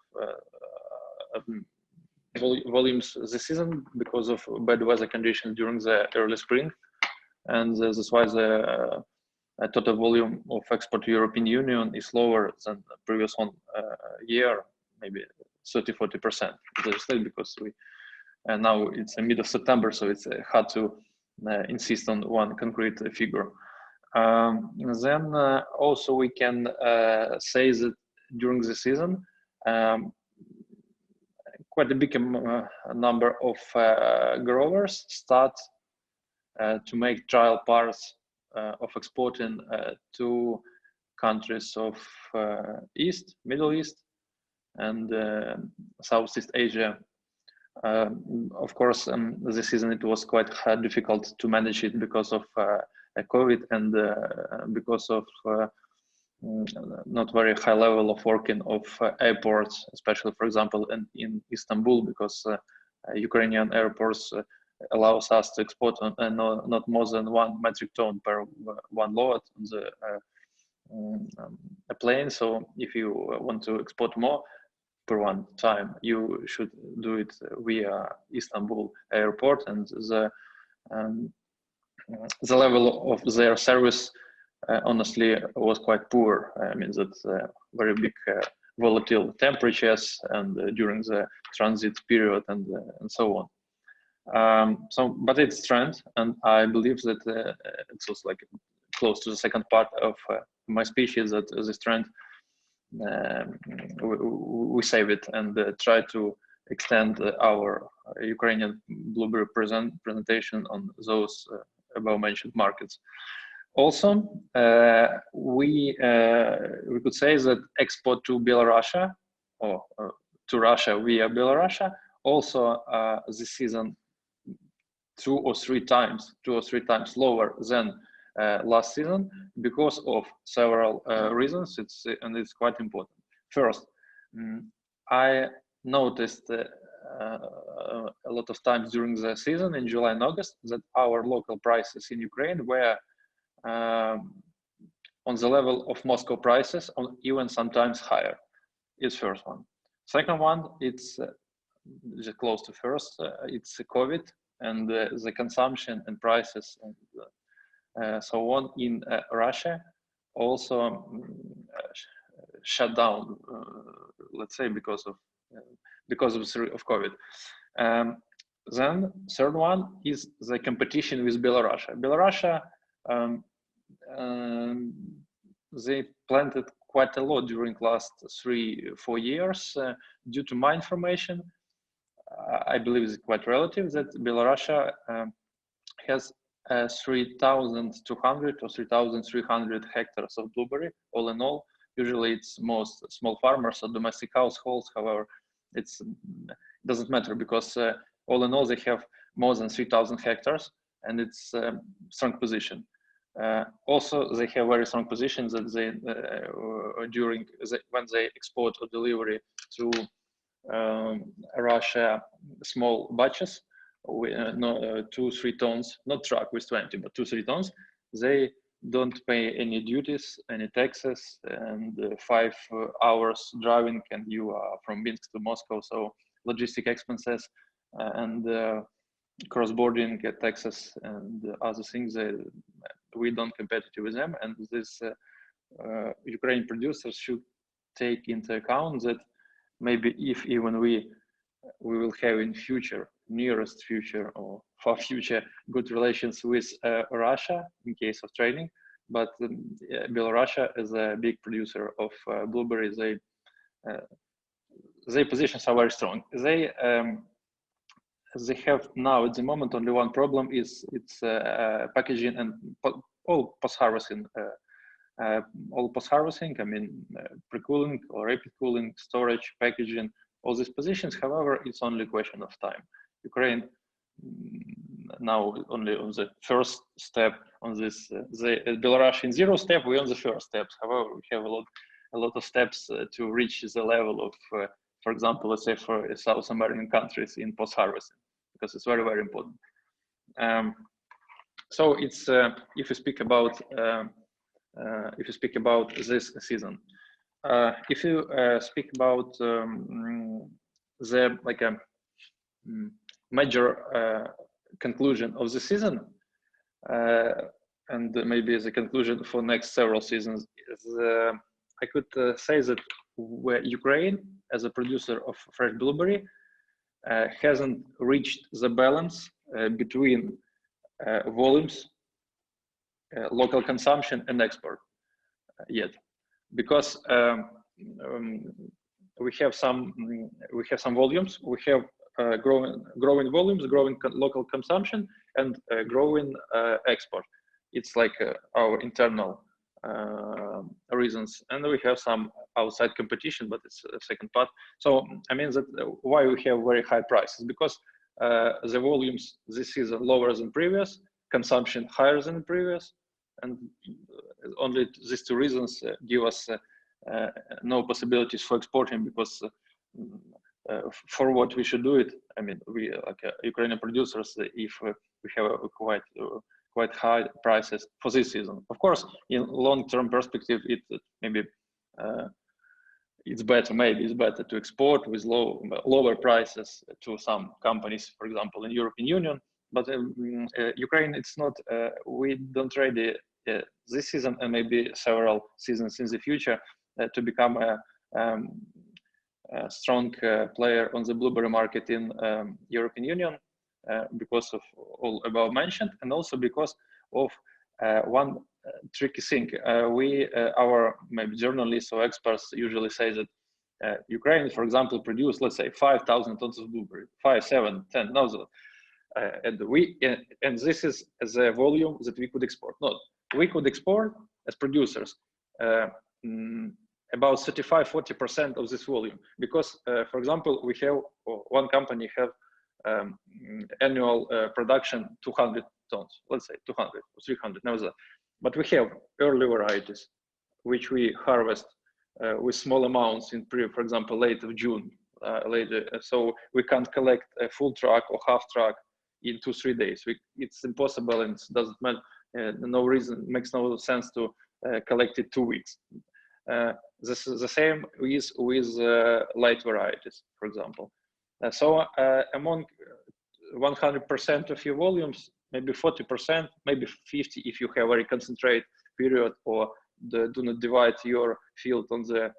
volumes this season because of bad weather conditions during the early spring, and that's why the total volume of export to European Union is lower than the previous one year, maybe 30-40%. Because we now it's the mid of September, so it's hard to insist on one concrete figure. Then also we can say that during the season, quite a big number of growers start to make trial parts of exporting to countries of Middle East, and Southeast Asia. Of course, this season it was quite difficult to manage it because of COVID and because of not very high level of working of airports, especially, for example, in Istanbul, because Ukrainian airports allows us to export not more than 1 metric ton per one load on the plane. So if you want to export more per one time, you should do it via Istanbul airport, and the level of their service honestly was quite poor. I mean, that's very big volatile temperatures and during the transit period and so on. But it's trend, and I believe that it's also like close to the second part of my speech is that this trend we save it and try to extend our Ukrainian blueberry presentation on those above-mentioned markets. Also, we could say that export to Belarus or to Russia via Belarus also this season 2 or 3 times lower than last season because of several reasons. It's quite important. First, I noticed a lot of times during the season in July and August that our local prices in Ukraine were on the level of Moscow prices, or even sometimes higher. Is first one. Second one, it's close to first. It's COVID and the consumption and prices and so on in Russia also shut down. Let's say because of COVID. Then third one is the competition with Belarus. Belarus, they planted quite a lot during last 3-4 years. Due to my information, I believe it's quite relative that Belarus has 3,200 or 3,300 hectares of blueberry all in all. Usually it's most small farmers or domestic households. However, it doesn't matter because all in all they have more than 3,000 hectares, and it's a strong position. Also, they have very strong positions that they when they export or delivery to Russia small batches, 2-3 tons, not truck with 20, but 2-3 tons. They don't pay any duties, any taxes, and 5 hours driving, and you are from Minsk to Moscow. So logistic expenses and cross-boarding taxes and other things, we don't competitive with them. And this Ukrainian producers should take into account that maybe if even we will have in future, nearest future or far future, good relations with Russia in case of trading, but Belarus is a big producer of blueberries. Their positions are very strong. They have now at the moment only one problem is it's packaging and all post-harvesting. All post-harvesting, I mean, pre-cooling or rapid cooling, storage, packaging, all these positions. However, it's only a question of time. Ukraine now only on the first step on this. Belarus in 0 step, we're on the first steps. However, we have a lot of steps to reach the level of, for example, let's say for South American countries in post-harvesting, because it's very, very important. So it's if you speak about this season, if you speak about the like a major conclusion of the season, and maybe the conclusion for next several seasons, is I could say that Ukraine, as a producer of fresh blueberry, hasn't reached the balance between volumes, local consumption, and export yet, because we have some volumes, we have growing volumes, growing local consumption, and growing export. It's like our internal reasons, and we have some outside competition, but it's a second part. So I mean that why we have very high prices, because the volumes this season lower than previous, consumption higher than previous, and only these 2 reasons give us no possibilities for exporting, because for what we should do it, I mean, we like Ukrainian producers, if we have a quite high prices for this season. Of course, in long-term perspective, it maybe it's better to export with lower prices to some companies, for example, in European Union. But Ukraine, it's not. We don't ready this season and maybe several seasons in the future to become a strong player on the blueberry market in European Union, because of all above mentioned, and also because of one tricky thing. Our maybe journalists or experts usually say that Ukraine, for example, produce, let's say, 5,000 tons of blueberry, 5, 7, 10, no, and this is the volume that we could export. No, we could export as producers about 35–40% of this volume, because, for example, we have one company have annual production 200 tons, let's say 200 or 300, never that. But we have early varieties, which we harvest with small amounts in, for example, late of June, later. So we can't collect a full truck or half truck in 2–3 days. It's impossible, and it doesn't matter. No reason, makes no sense to collect it 2 weeks. This is the same with light varieties, for example. So among 100% of your volumes, maybe 40%, maybe 50% if you have very concentrated period, or do not divide your field on the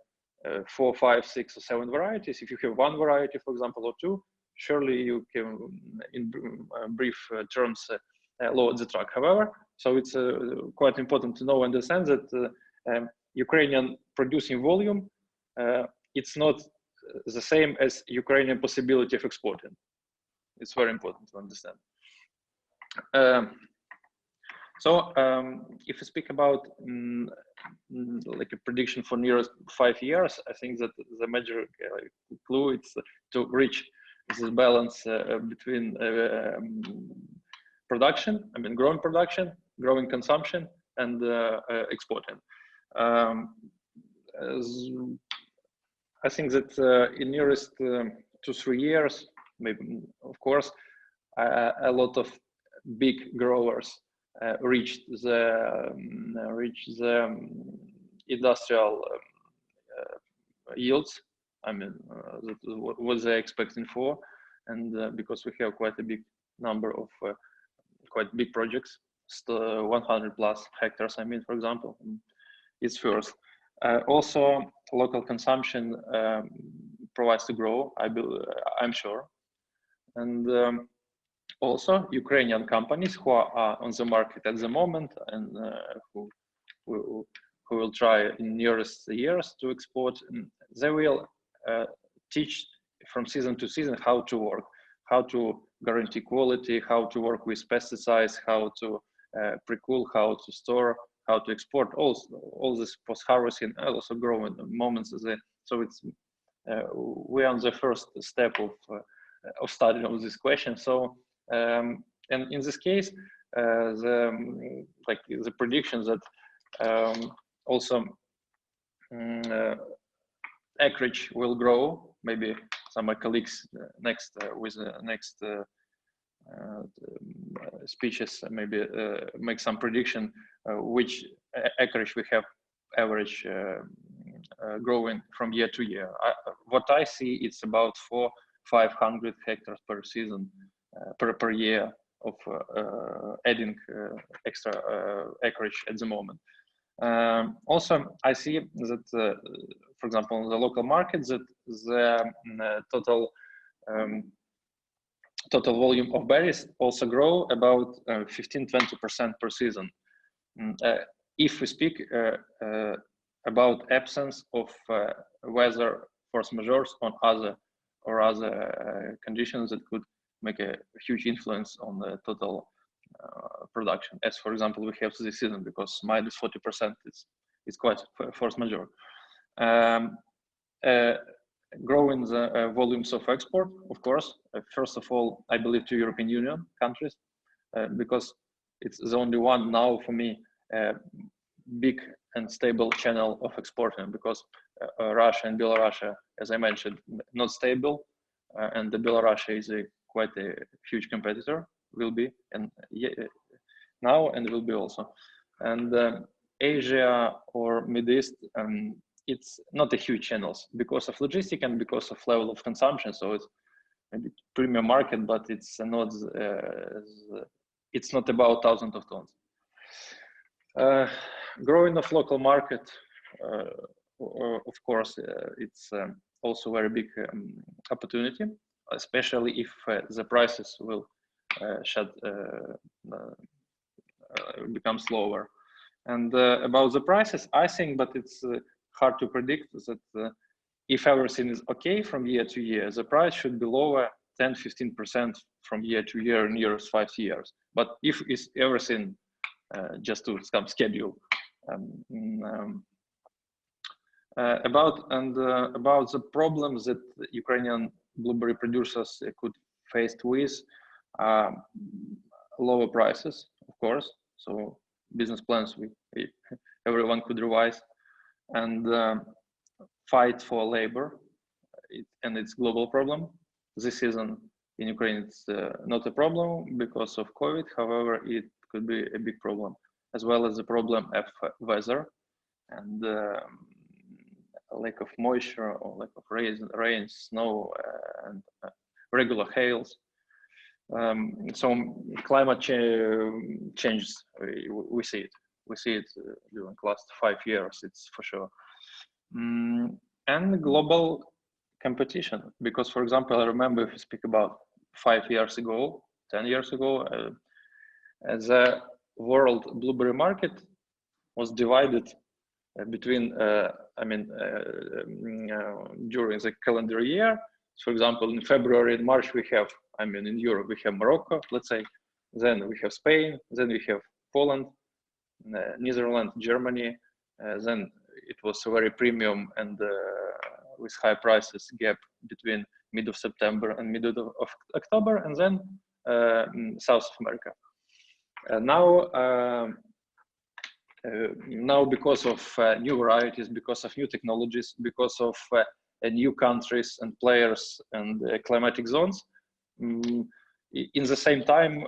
4, 5, 6, or 7 varieties. If you have 1 variety, for example, or 2, surely you can, in brief terms, lower the truck. However, so it's quite important to know and understand that Ukrainian producing volume, it's not the same as Ukrainian possibility of exporting. It's very important to understand. So if we speak about like a prediction for nearest 5 years, I think that the major clue is to reach this balance between production, I mean growing production, growing consumption, and exporting. I think that in nearest 2–3 years, maybe, of course, a lot of big growers reached the industrial yields. I mean, what was they expecting for, and because we have quite a big number of quite big projects, 100 plus hectares. I mean, for example, it's first. Also, local consumption provides to grow. I'm sure, and also Ukrainian companies who are on the market at the moment and who will try in nearest years to export, they will teach from season to season how to work, how to guarantee quality, how to work with pesticides, how to pre-cool, how to store, how to export, all this post-harvesting, also growing moments. So it's we're on the first step of studying of this question. So and in this case, the predictions that also acreage will grow. Maybe some of my colleagues with the next speeches maybe make some prediction which acreage we have average growing from year to year. What I see, it's about 400-500 hectares per season per year of adding extra acreage at the moment. Also, I see that, for example, in the local market, that the total volume of berries also grow about 15-20% per season. If we speak about absence of weather force majeures on other conditions that could make a huge influence on the total production, as for example we have this season, because minus 40% is quite force majeure. Growing the volumes of export, of course, first of all, I believe to European Union countries, because it's the only one now for me big and stable channel of exporting, because Russia and Belarus, as I mentioned, not stable, and the Belarus is quite a huge competitor, will be, and now and will be also. And Asia or Middle East, it's not a huge channels because of logistics and because of level of consumption. So it's maybe premium market, but it's not about thousands of tons. Growing of local market, of course, it's also very big opportunity, especially if the prices will become slower. And about the prices, I think, but it's hard to predict, that if everything is okay from year to year, the price should be lower 10-15% from year to year in years 5 years. But if it's everything just to some schedule, about the problems that Ukrainian blueberry producers could face with, lower prices, of course. So business plans everyone could revise, and fight for labor, and it's global problem. This season in Ukraine it's not a problem because of COVID. However, it could be a big problem, as well as the problem of weather and lack of moisture or lack of rain, snow, and regular hails. So climate change, we see it. We see it during the last 5 years, it's for sure. And global competition, because, for example, I remember if you speak about 5 years ago, 10 years ago, the world blueberry market was divided between, during the calendar year. For example, in February and March, we have, in Europe, we have Morocco, let's say, then we have Spain, then we have Poland, Netherlands, Germany, then it was a very premium and with high prices gap between mid of September and mid of October, and then South of America. Now because of new varieties, because of new technologies, because of new countries and players and climatic zones, in the same time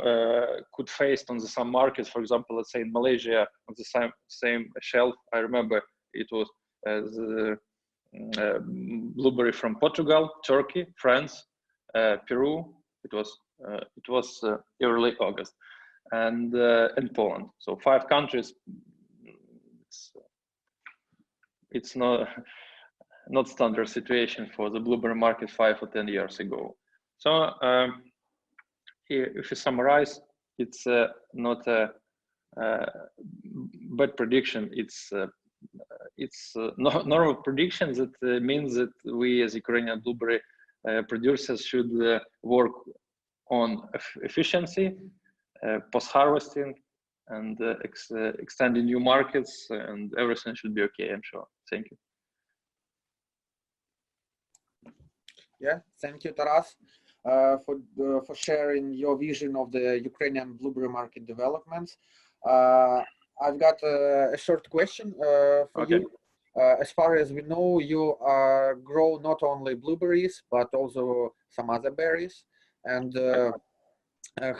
could face on some markets, for example, let's say in Malaysia, on the same shelf. I remember it was the blueberry from Portugal, Turkey, France, Peru. It was early August, and Poland. So 5 countries. It's not standard situation for the blueberry market 5 or 10 years ago. So if you summarize, it's not a bad prediction. It's normal predictions. That means that we as Ukrainian blueberry producers should work on efficiency, post-harvesting, and extending new markets, and everything should be okay, I'm sure. Thank you. Yeah, thank you, Taras, for sharing your vision of the Ukrainian blueberry market developments. I've got a short question for you. As far as we know, you grow not only blueberries, but also some other berries. And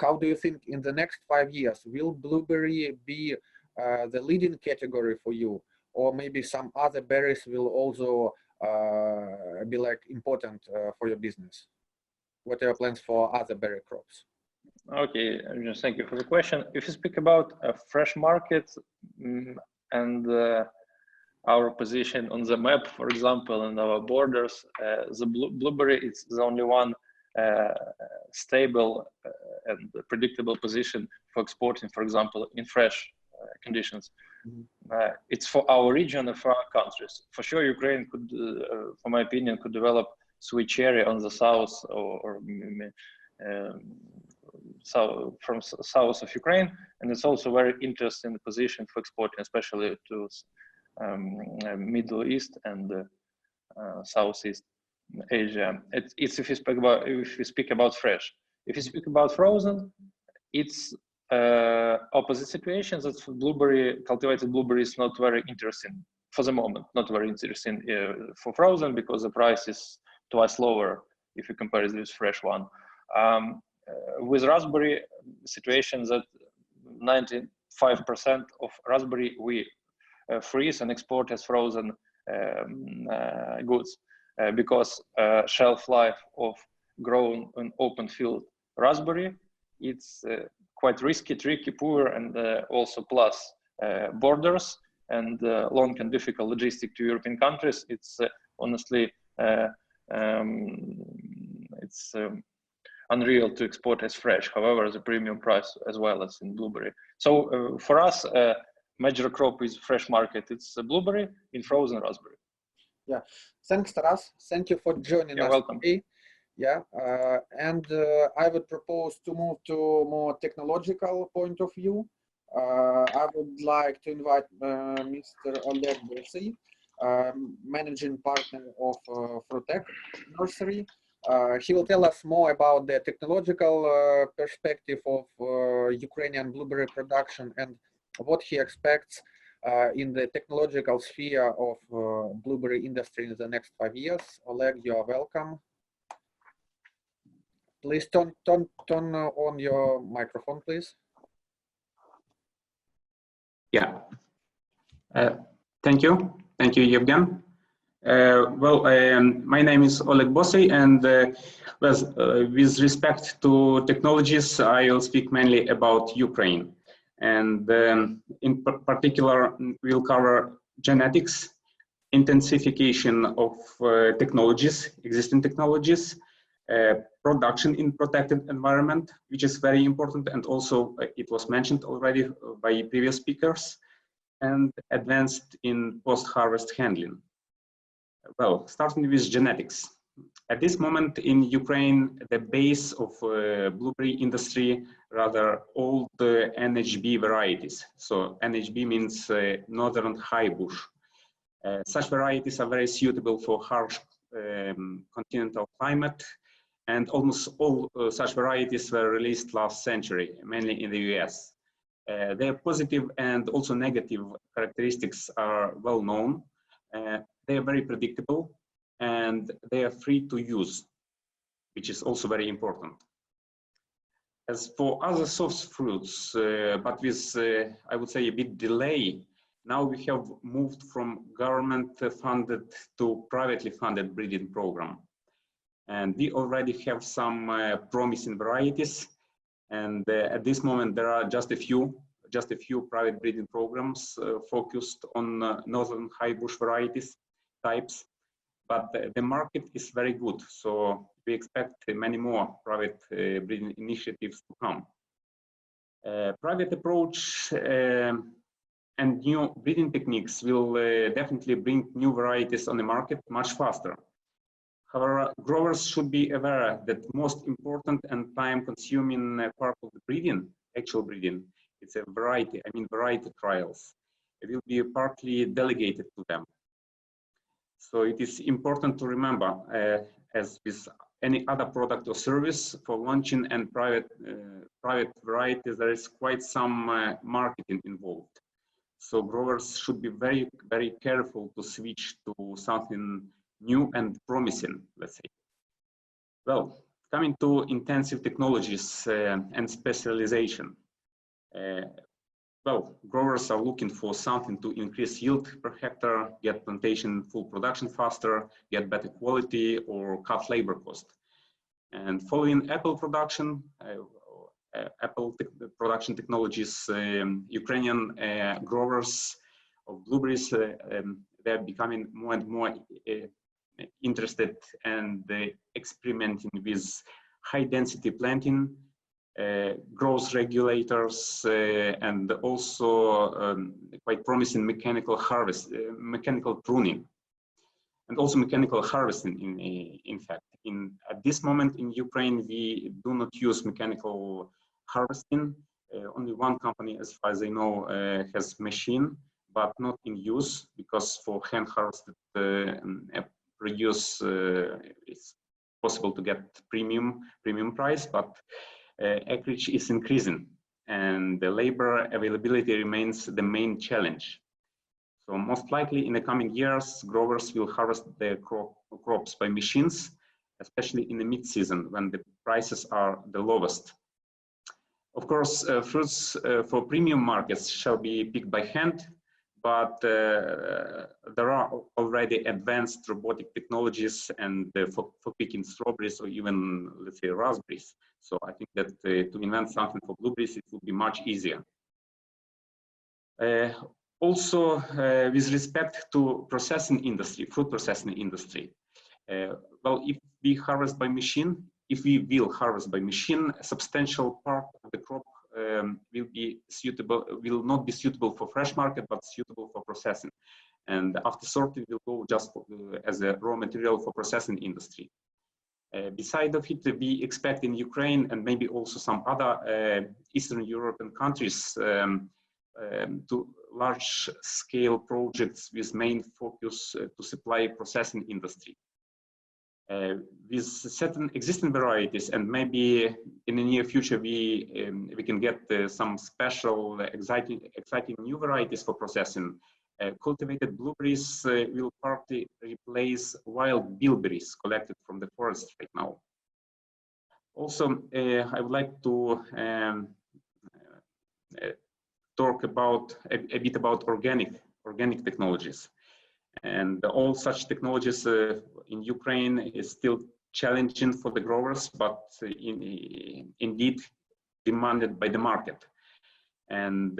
how do you think in the next 5 years, will blueberry be the leading category for you? Or maybe some other berries will also be like important for your business? What are your plans for other berry crops? Okay, thank you for the question. If you speak about a fresh market and our position on the map, for example, and our borders, the blueberry is the only one stable and predictable position for exporting, for example, in fresh conditions. Mm-hmm. It's for our region and for our countries. For sure, Ukraine could, for my opinion, could develop sweet cherry on the south or from south of Ukraine, and it's also very interesting position for exporting, especially to Middle East and Southeast Asia. It's if you speak about fresh. If you speak about frozen, it's opposite situation. That cultivated blueberry is not very interesting for the moment. Not very interesting for frozen because the price is twice lower if you compare it with fresh one. With raspberry situation, that 95% of raspberry we freeze and export as frozen goods because shelf life of grown in open field raspberry, it's quite risky, tricky, poor, and also plus borders and long and difficult logistic to European countries. It's honestly it's unreal to export as fresh. However, the premium price as well as in blueberry. So for us, major crop is fresh market. It's blueberry in frozen raspberry. Yeah, thanks, Taras. Thank you for joining us today. Yeah, and I would propose to move to more technological point of view. I would like to invite Mr. Oleg Bosy, managing partner of Frutech Nursery. He will tell us more about the technological perspective of Ukrainian blueberry production and what he expects in the technological sphere of blueberry industry in the next 5 years. Oleg, you are welcome. Please turn on your microphone, please. Yeah. Thank you, Yevgen. My name is Oleg Bosy, and with respect to technologies, I will speak mainly about Ukraine. And in particular, we'll cover genetics, intensification of technologies, existing technologies, production in protected environment, which is very important, and also it was mentioned already by previous speakers, and advanced in post-harvest handling. Well, starting with genetics. At this moment in Ukraine, the base of blueberry industry, rather old NHB varieties. So NHB means Northern High Bush. Such varieties are very suitable for harsh continental climate, and almost all such varieties were released last century, mainly in the US. Their positive and also negative characteristics are well known. They are very predictable, and they are free to use, which is also very important. As for other soft fruits, but with, I would say, a bit delay, now we have moved from government-funded to privately funded breeding program. And we already have some promising varieties. And at this moment, there are just a few private breeding programs focused on northern high bush varieties types. But the market is very good, so we expect many more private breeding initiatives to come. Private approach and new breeding techniques will definitely bring new varieties on the market much faster. However, growers should be aware that most important and time-consuming part of the breeding, actual breeding, it's a variety, I mean variety trials. It will be partly delegated to them. So it is important to remember, as with any other product or service, for launching and private varieties, there is quite some marketing involved. So growers should be very, very careful to switch to something new and promising, let's say. Well, coming to intensive technologies and specialization. Well, growers are looking for something to increase yield per hectare, get plantation full production faster, get better quality, or cut labor cost. And following apple production, production technologies, Ukrainian growers of blueberries, they're becoming more and more interested and experimenting with high density planting, growth regulators, and also quite promising mechanical harvest, mechanical pruning, and also mechanical harvesting. In fact, at this moment in Ukraine, we do not use mechanical harvesting. Only one company, as far as I know, has machine, but not in use, because for hand harvested produce it's possible to get premium price, but acreage is increasing and the labor availability remains the main challenge. So most likely in the coming years, growers will harvest their crops by machines, especially in the mid-season when the prices are the lowest. Of course, fruits for premium markets shall be picked by hand, but there are already advanced robotic technologies and for picking strawberries or even, let's say, raspberries. So I think that to invent something for blueberries, it would be much easier. Also, with respect to processing industry, food processing industry, well, if we harvest by machine, if we will harvest by machine, a substantial part of the crop will not be suitable for fresh market, but suitable for processing. And after sorting, will go just as a raw material for processing industry. Beside of it, we expect in Ukraine and maybe also some other Eastern European countries to large-scale projects with main focus to supply processing industry. With certain existing varieties, and maybe in the near future we can get some special exciting new varieties for processing. Cultivated blueberries will partly replace wild bilberries collected from the forest right now. Also, I would like to talk about a bit about organic technologies. And all such technologies in Ukraine is still challenging for the growers, but indeed demanded by the market. And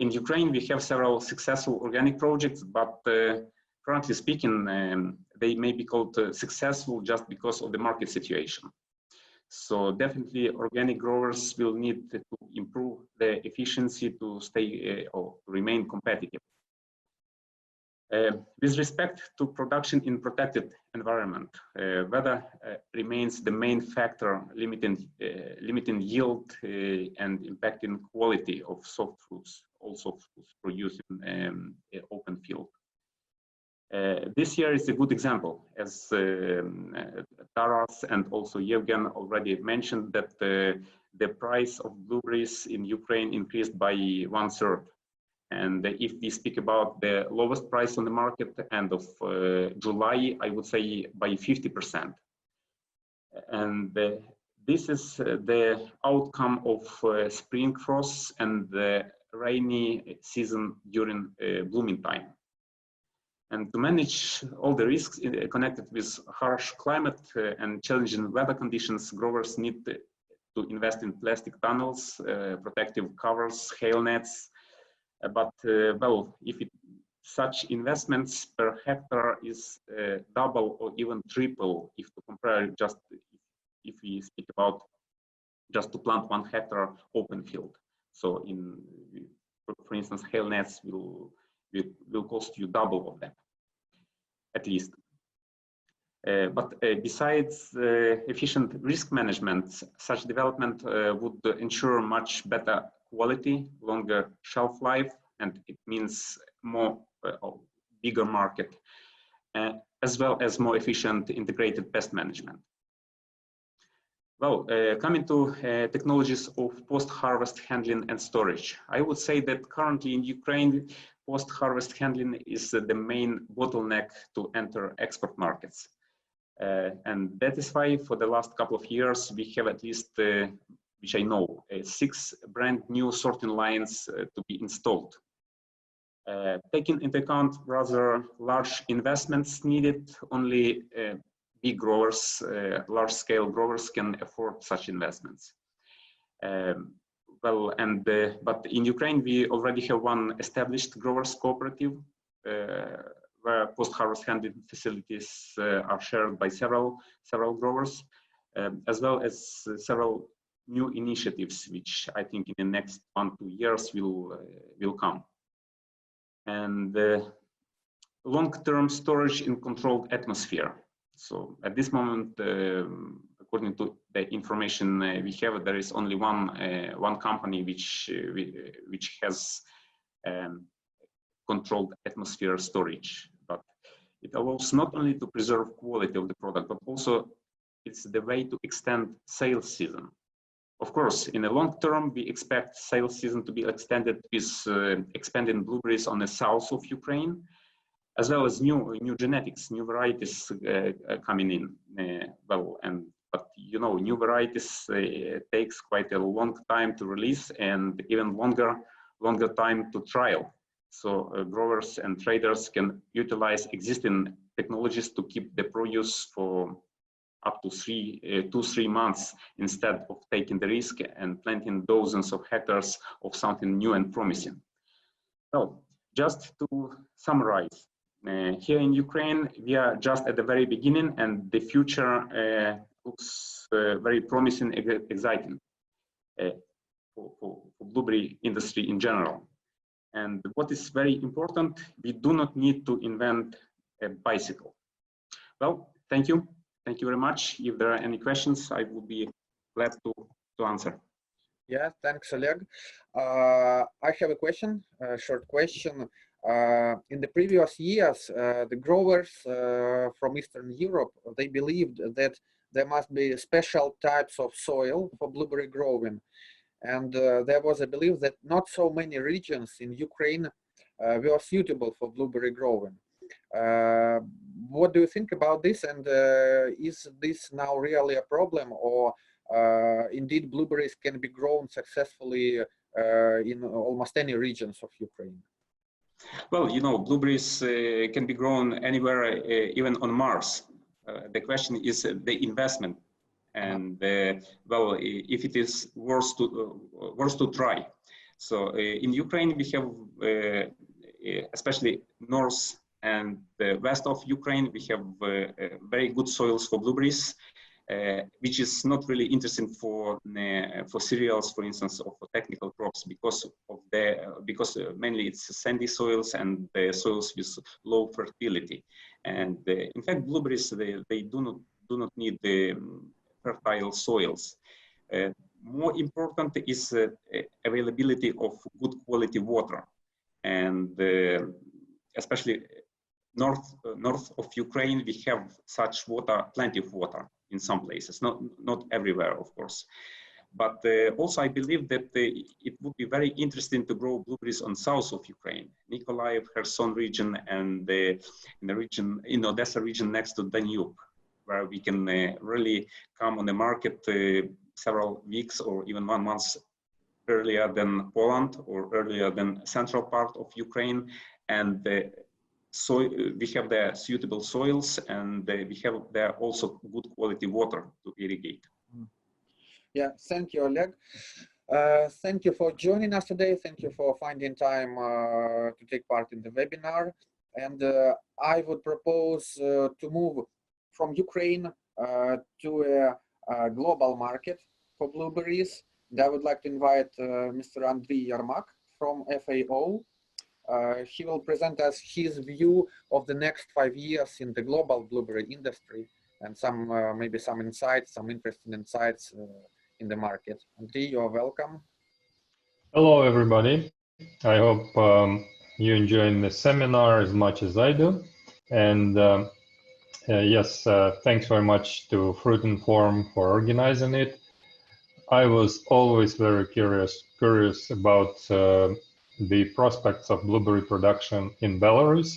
in Ukraine, we have several successful organic projects, but currently speaking, they may be called successful just because of the market situation. So definitely organic growers will need to improve their efficiency to stay or remain competitive. With respect to production in protected environment, weather remains the main factor limiting yield and impacting quality of soft fruits, all soft fruits produced in open field. This year is a good example, as Taras and also Yevgen already mentioned, that the price of blueberries in Ukraine increased by 1/3. And if we speak about the lowest price on the market end of July, I would say by 50%. And This is the outcome of spring frosts and the rainy season during blooming time. And to manage all the risks connected with harsh climate and challenging weather conditions, growers need to invest in plastic tunnels, protective covers, hail nets. Well, such investments per hectare is double or even triple if to compare just if we speak about just to plant 1 hectare open field. So for instance, hail nets will cost you double of that, at least. But besides efficient risk management, such development would ensure much better quality, longer shelf life, and it means more bigger market, as well as more efficient integrated pest management. Well, coming to technologies of post-harvest handling and storage, I would say that currently in Ukraine, post-harvest handling is the main bottleneck to enter export markets. And that is why for the last couple of years, we have at least, which I know, 6 brand new sorting lines to be installed. Taking into account rather large investments needed, only big growers, large-scale growers can afford such investments. Well, but in Ukraine, we already have one established growers cooperative where post-harvest handling facilities are shared by several growers, as well as several new initiatives, which I think in the next 1-2 years will come. And long-term storage in controlled atmosphere. So at this moment, according to the information we have, there is only one company which has controlled atmosphere storage. But it allows not only to preserve quality of the product, but also it's the way to extend sales season. Of course, in the long term, we expect sales season to be extended with expanding blueberries on the south of Ukraine, as well as new genetics, new varieties coming in. But you know, new varieties takes quite a long time to release and even longer time to trial. So growers and traders can utilize existing technologies to keep the produce for up to 2-3 months instead of taking the risk and planting dozens of hectares of something new and promising. So just to summarize, here in Ukraine, we are just at the very beginning, and the future looks very promising, exciting for blueberry industry in general. And what is very important, we do not need to invent a bicycle. Well, thank you. Thank you very much. If there are any questions, I would be glad to answer. Yeah, thanks, Oleg. I have a question, a short question. In the previous years, the growers from Eastern Europe, they believed that there must be special types of soil for blueberry growing. And there was a belief that not so many regions in Ukraine were suitable for blueberry growing. What do you think about this? And is this now really a problem, or indeed blueberries can be grown successfully in almost any regions of Ukraine? Well, you know, blueberries can be grown anywhere, even on Mars. The question is the investment, and well, if it is worth to try. So in Ukraine, we have, especially north and the west of Ukraine, we have very good soils for blueberries, which is not really interesting for cereals, for instance, or for technical crops, because mainly it's sandy soils and soils with low fertility. And in fact, blueberries they do not need the fertile soils. More important is availability of good quality water, and especially north of Ukraine, we have such water, plenty of water in some places, not everywhere, of course. But also I believe that it would be very interesting to grow blueberries on south of Ukraine, Mykolaiv, Kherson region, and in Odessa region next to Danube. where we can really come on the market several weeks or even 1 month earlier than Poland or earlier than central part of Ukraine. And so we have the suitable soils, and we have there also good quality water to irrigate. Yeah, thank you, Oleg. Thank you for joining us today. Thank you for finding time to take part in the webinar. And I would propose to move from Ukraine to a global market for blueberries. And I would like to invite Mr. Andriy Yermak from FAO. He will present us his view of the next 5 years in the global blueberry industry and some maybe some insights, some interesting insights in the market. Andriy, you're welcome. Hello, everybody. I hope you're enjoying the seminar as much as I do. And yes, thanks very much to Fruit and Form for organizing it. I was always very curious about the prospects of blueberry production in Belarus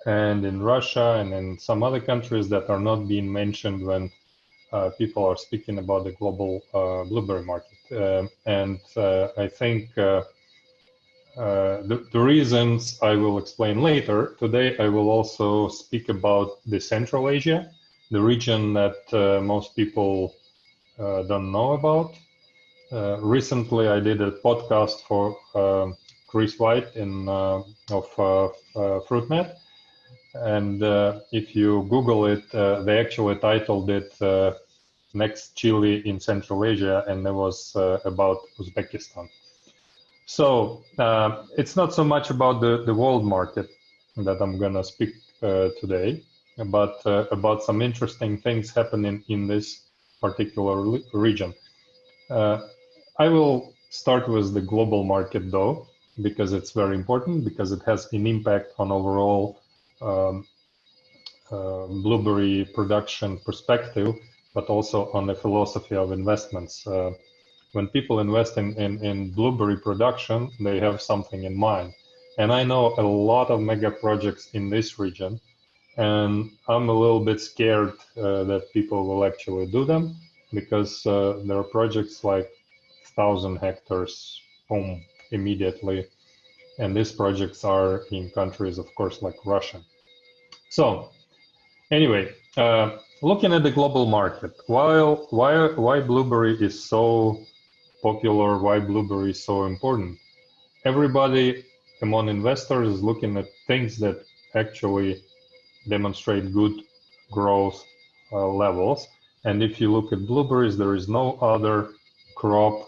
and in Russia and in some other countries that are not being mentioned when people are speaking about the global blueberry market. I think the reasons I will explain later. Today I will also speak about the Central Asia, the region that most people don't know about. Recently I did a podcast for Chris White of FruitNet, and if you Google it, they actually titled it Next Chile in Central Asia, and it was about Uzbekistan. So it's not so much about the world market that I'm gonna speak today, but about some interesting things happening in this particular region. I will start with the global market though, because it's very important, because it has an impact on overall blueberry production perspective, but also on the philosophy of investments. When people invest in blueberry production, they have something in mind. And I know a lot of mega projects in this region, and I'm a little bit scared that people will actually do them, because there are projects like 1,000 hectares, boom, immediately. And these projects are in countries, of course, like Russia. So anyway, looking at the global market, why blueberry is so popular, why blueberry is so important. Everybody among investors is looking at things that actually demonstrate good growth levels. And if you look at blueberries, there is no other crop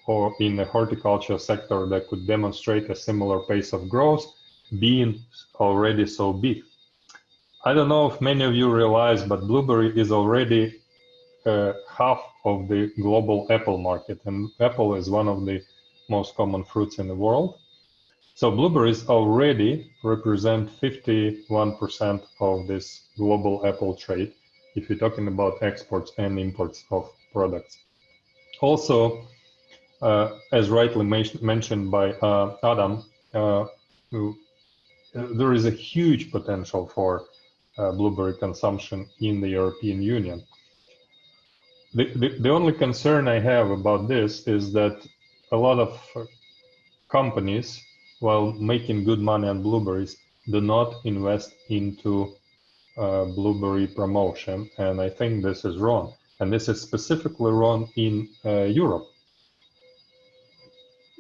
or in the horticulture sector that could demonstrate a similar pace of growth, being already so big. I don't know if many of you realize, but blueberry is already half of the global apple market, and apple is one of the most common fruits in the world. So blueberries already represent 51% of this global apple trade, if you're talking about exports and imports of products. Also, as rightly mentioned by Adam, there is a huge potential for blueberry consumption in the European Union. The only concern I have about this is that a lot of companies, while making good money on blueberries, do not invest into blueberry promotion, and I think this is wrong. And this is specifically wrong in Europe.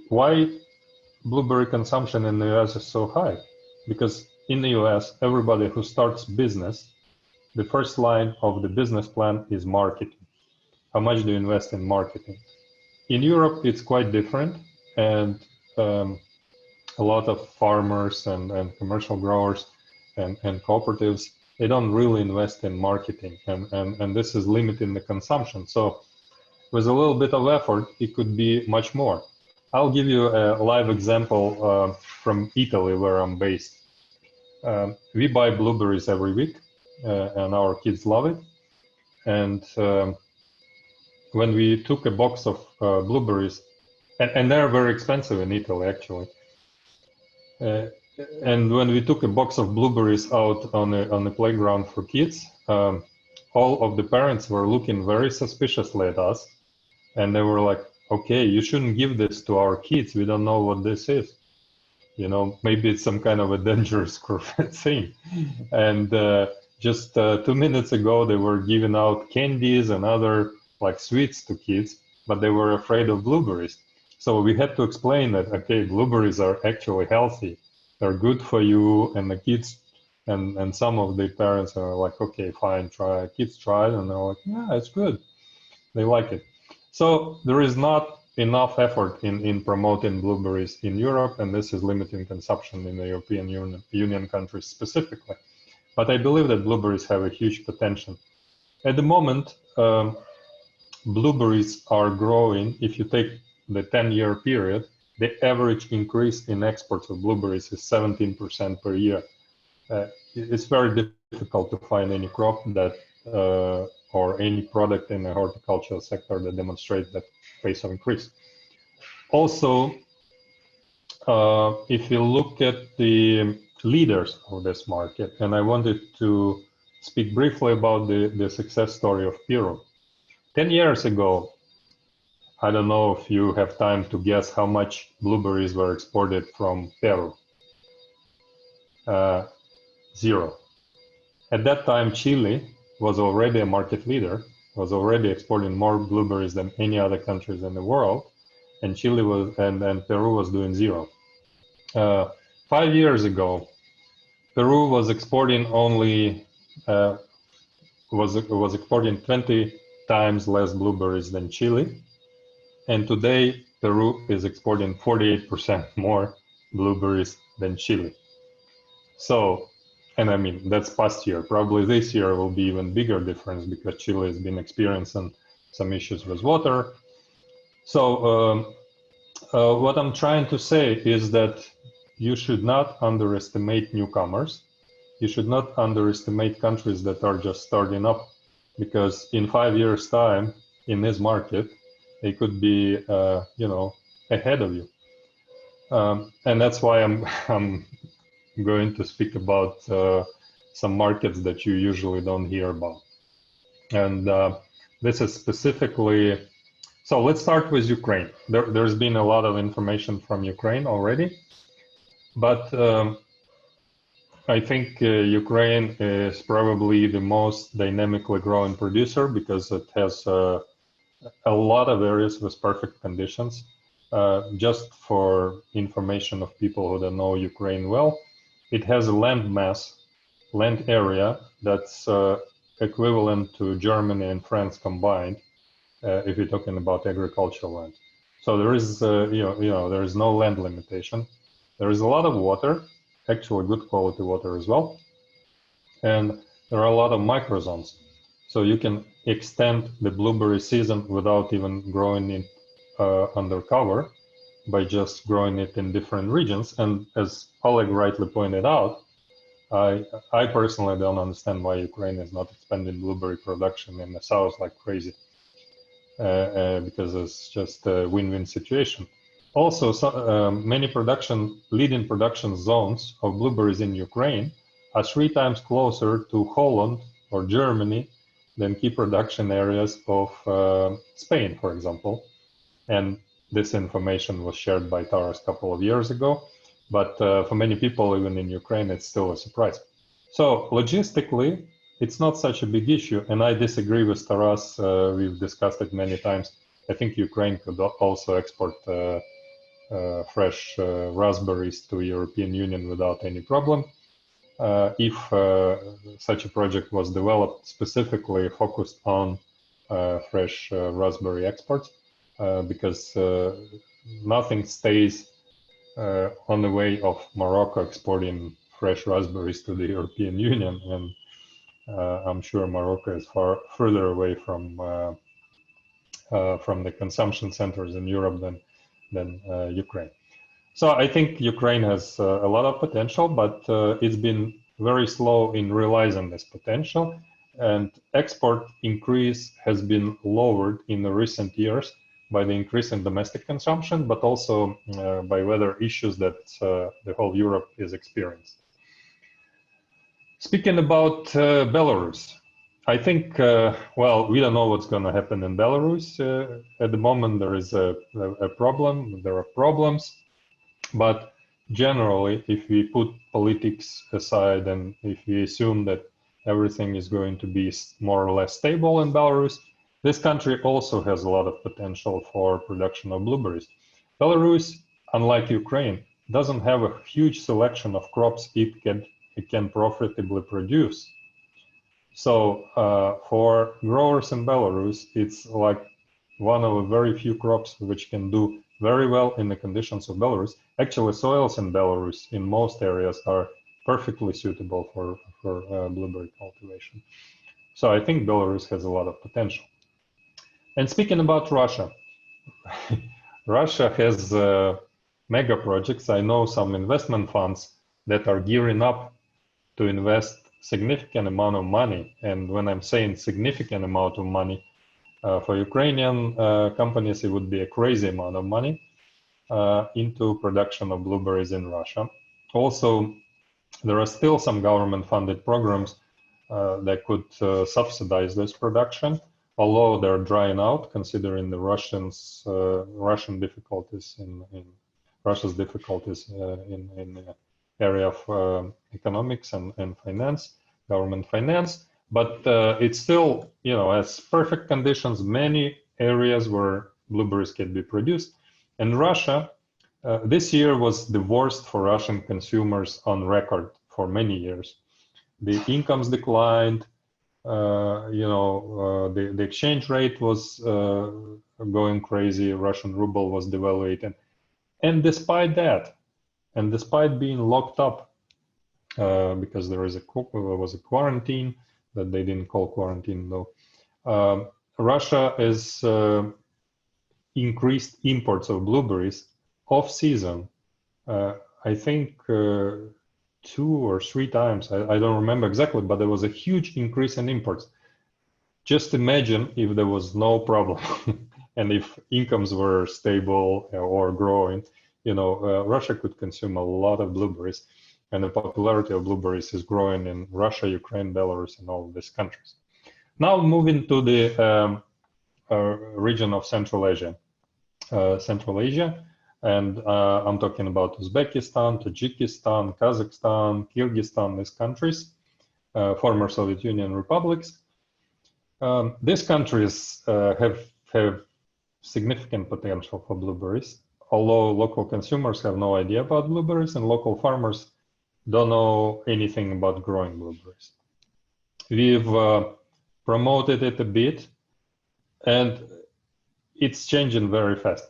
Why blueberry consumption in the US is so high? Because in the US, everybody who starts business, the first line of the business plan is marketing. How much do you invest in marketing? In Europe, it's quite different, and a lot of farmers and commercial growers and cooperatives, they don't really invest in marketing, and this is limiting the consumption. So with a little bit of effort, it could be much more. I'll give you a live example from Italy, where I'm based. We buy blueberries every week, and our kids love it. And when we took a box of blueberries, and they're very expensive in Italy, actually. And when we took a box of blueberries out on the playground for kids, all of the parents were looking very suspiciously at us, and they were like, okay, you shouldn't give this to our kids, we don't know what this is. You know, maybe it's some kind of a dangerous thing. And just 2 minutes ago, they were giving out candies and other like sweets to kids, but they were afraid of blueberries. So we had to explain that, okay, blueberries are actually healthy. They're good for you, and the kids, and some of the parents are like, okay, fine, try. Kids try it, and they're like, yeah, it's good. They like it. So there is not enough effort in promoting blueberries in Europe, and this is limiting consumption in the European Union countries specifically. But I believe that blueberries have a huge potential. At the moment, blueberries are growing. If you take the 10-year period, the average increase in exports of blueberries is 17% per year. It's very difficult to find any crop that or any product in the horticultural sector that demonstrates that pace of increase. Also, if you look at the leaders of this market, and I wanted to speak briefly about the success story of Peru. 10 years ago, I don't know if you have time to guess how much blueberries were exported from Peru. 0. At that time, Chile was already a market leader, was already exporting more blueberries than any other countries in the world, and Chile was and Peru was doing 0. 5 years ago, Peru was exporting only was exporting 20 times less blueberries than Chile, and today Peru is exporting 48% more blueberries than Chile. So, and I mean, that's past year. Probably this year will be even bigger difference because Chile has been experiencing some issues with water. So what I'm trying to say is that you should not underestimate newcomers. You should not underestimate countries that are just starting up, because in 5 years' time in this market, they could be, you know, ahead of you. And that's why I'm going to speak about some markets that you usually don't hear about. And this is specifically, so let's start with Ukraine. There's been a lot of information from Ukraine already, but I think Ukraine is probably the most dynamically growing producer because it has a lot of areas with perfect conditions. Just for information of people who don't know Ukraine well, it has a land area that's equivalent to Germany and France combined, if you're talking about agricultural land. So there is, there is no land limitation. There is a lot of water, actually good quality water as well, and there are a lot of microzones. So you can extend the blueberry season without even growing it under cover, by just growing it in different regions. And as Oleg rightly pointed out, I personally don't understand why Ukraine is not expanding blueberry production in the south like crazy, because it's just a win-win situation. Also, many leading production zones of blueberries in Ukraine are 3 times closer to Holland or Germany than key production areas of Spain, for example. And this information was shared by Taras a couple of years ago, but for many people, even in Ukraine, it's still a surprise. So logistically, it's not such a big issue, and I disagree with Taras. We've discussed it many times. I think Ukraine could also export fresh raspberries to European Union without any problem. If such a project was developed specifically focused on fresh raspberry exports, because nothing stays on the way of Morocco exporting fresh raspberries to the European Union, and I'm sure Morocco is far further away from the consumption centers in Europe than Ukraine. So I think Ukraine has a lot of potential, but it's been very slow in realizing this potential, and export increase has been lowered in the recent years by the increase in domestic consumption, but also by weather issues that the whole Europe is experiencing. Speaking about Belarus, I think, well, we don't know what's going to happen in Belarus. At the moment, there is a problem. There are problems. But generally, if we put politics aside and if we assume that everything is going to be more or less stable in Belarus, this country also has a lot of potential for production of blueberries. Belarus, unlike Ukraine, doesn't have a huge selection of crops it can profitably produce. So for growers in Belarus, it's like one of the very few crops which can do very well in the conditions of Belarus. Actually, soils in Belarus in most areas are perfectly suitable for blueberry cultivation. So I think Belarus has a lot of potential. And speaking about Russia, Russia has mega projects. I know some investment funds that are gearing up to invest significant amount of money. And when I'm saying significant amount of money, for Ukrainian companies, it would be a crazy amount of money into production of blueberries in Russia. Also, there are still some government-funded programs that could subsidize this production, although they're drying out, considering the Russian difficulties in Russia's difficulties in the area of economics and finance, government finance. But it's still, has perfect conditions, many areas where blueberries can be produced. And Russia, this year was the worst for Russian consumers on record for many years. The incomes declined, the exchange rate was going crazy, Russian ruble was devaluated. And despite that, and despite being locked up, because there was a quarantine, that they didn't call quarantine though. Russia has increased imports of blueberries off season. I think 2 or 3 times. I don't remember exactly, but there was a huge increase in imports. Just imagine if there was no problem and if incomes were stable or growing, Russia could consume a lot of blueberries. And the popularity of blueberries is growing in Russia, Ukraine, Belarus, and all of these countries. Now moving to the region of Central Asia. And I'm talking about Uzbekistan, Tajikistan, Kazakhstan, Kyrgyzstan, these countries, former Soviet Union republics. These countries have significant potential for blueberries, although local consumers have no idea about blueberries and local farmers don't know anything about growing blueberries. We've promoted it a bit, and it's changing very fast.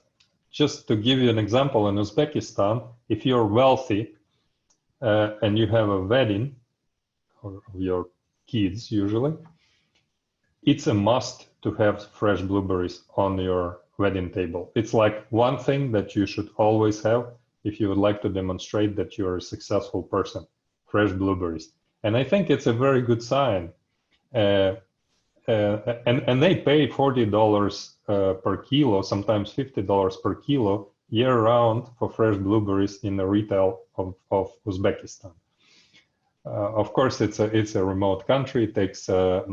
Just to give you an example, in Uzbekistan, if you're wealthy and you have a wedding of your kids usually, it's a must to have fresh blueberries on your wedding table. It's like one thing that you should always have if you would like to demonstrate that you're a successful person, fresh blueberries. And I think it's a very good sign. And they pay $40 per kilo, sometimes $50 per kilo year-round for fresh blueberries in the retail of Uzbekistan. Of course, it's a remote country. It takes a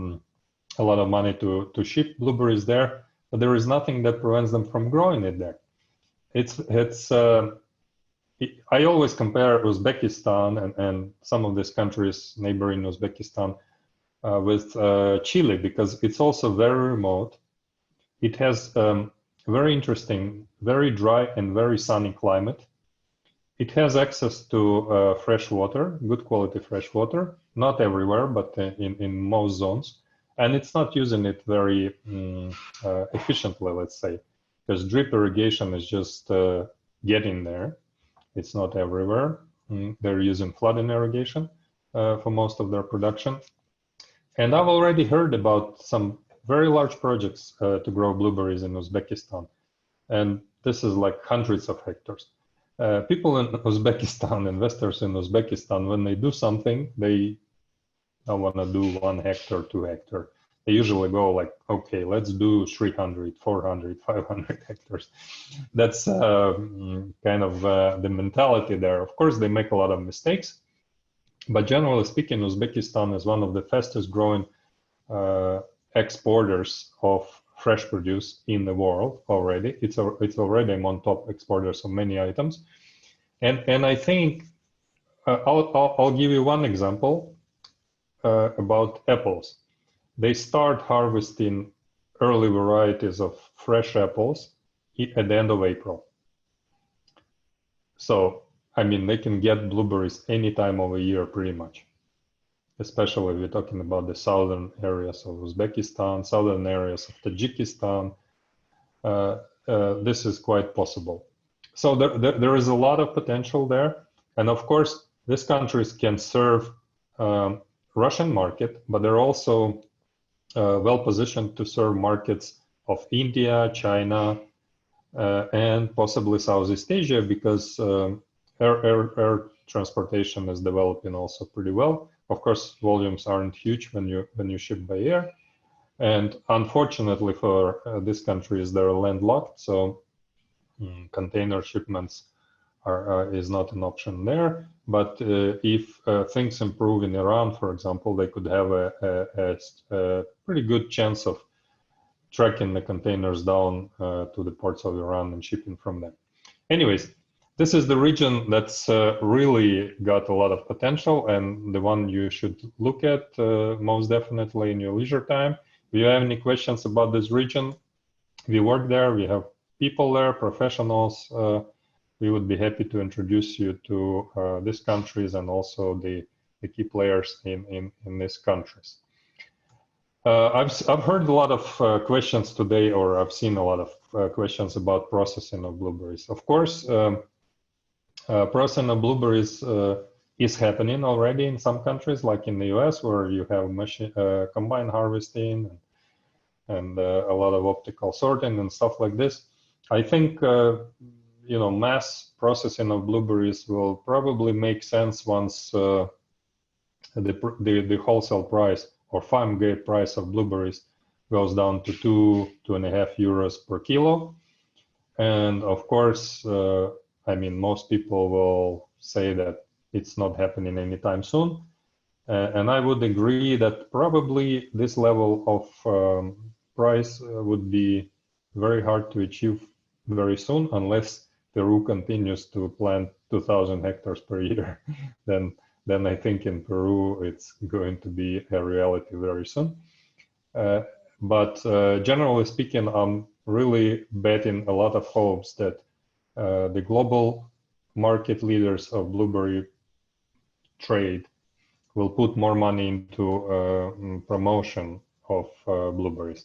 lot of money to ship blueberries there, but there is nothing that prevents them from growing it there. I always compare Uzbekistan and some of these countries neighboring Uzbekistan with Chile, because it's also very remote. It has very interesting, very dry and very sunny climate. It has access to fresh water, good quality fresh water, not everywhere, but in most zones. And it's not using it very efficiently, let's say, because drip irrigation is just getting there. It's not everywhere. They're using flooding irrigation for most of their production. And I've already heard about some very large projects to grow blueberries in Uzbekistan. And this is like hundreds of hectares. People in Uzbekistan, investors in Uzbekistan, when they do something, they don't want to do 1 hectare, 2 hectare. They usually go like, okay, let's do 300, 400, 500 hectares. That's kind of the mentality there. Of course, they make a lot of mistakes. But generally speaking, Uzbekistan is one of the fastest growing exporters of fresh produce in the world already. It's already among top exporters of many items. And I think I'll give you one example about apples. They start harvesting early varieties of fresh apples at the end of April. So, I mean, they can get blueberries any time of the year pretty much, especially if we're talking about the southern areas of Uzbekistan, southern areas of Tajikistan. This is quite possible. So there is a lot of potential there. And of course, these countries can serve Russian market, but they're also well positioned to serve markets of India, China, and possibly Southeast Asia, because air transportation is developing also pretty well. Of course, volumes aren't huge when you ship by air, and unfortunately for these countries, they're landlocked, so container shipments is not an option there. But if things improve in Iran, for example, they could have a pretty good chance of tracking the containers down to the ports of Iran and shipping from them. Anyways, this is the region that's really got a lot of potential, and the one you should look at most definitely in your leisure time. If you have any questions about this region, we work there, we have people there, professionals. We would be happy to introduce you to these countries and also the key players in these countries. I've heard a lot of questions today, or I've seen a lot of questions about processing of blueberries. Of course, processing of blueberries is happening already in some countries, like in the US, where you have combine harvesting and a lot of optical sorting and stuff like this. I think mass processing of blueberries will probably make sense once the wholesale price or farm gate price of blueberries goes down to 2.5 euros per kilo. And of course, I mean, most people will say that it's not happening anytime soon. And I would agree that probably this level of price would be very hard to achieve very soon, unless Peru continues to plant 2,000 hectares per year. Then I think in Peru it's going to be a reality very soon. But generally speaking, I'm really betting a lot of hopes that the global market leaders of blueberry trade will put more money into promotion of blueberries.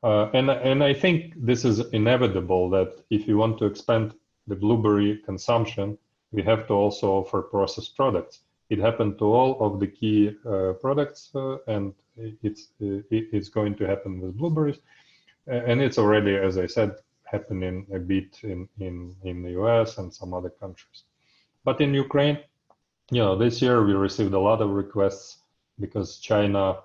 And I think this is inevitable, that if you want to expand the blueberry consumption, we have to also offer processed products. It happened to all of the key products, and it's going to happen with blueberries. And it's already, as I said, happening a bit in the US and some other countries. But in Ukraine, this year we received a lot of requests because China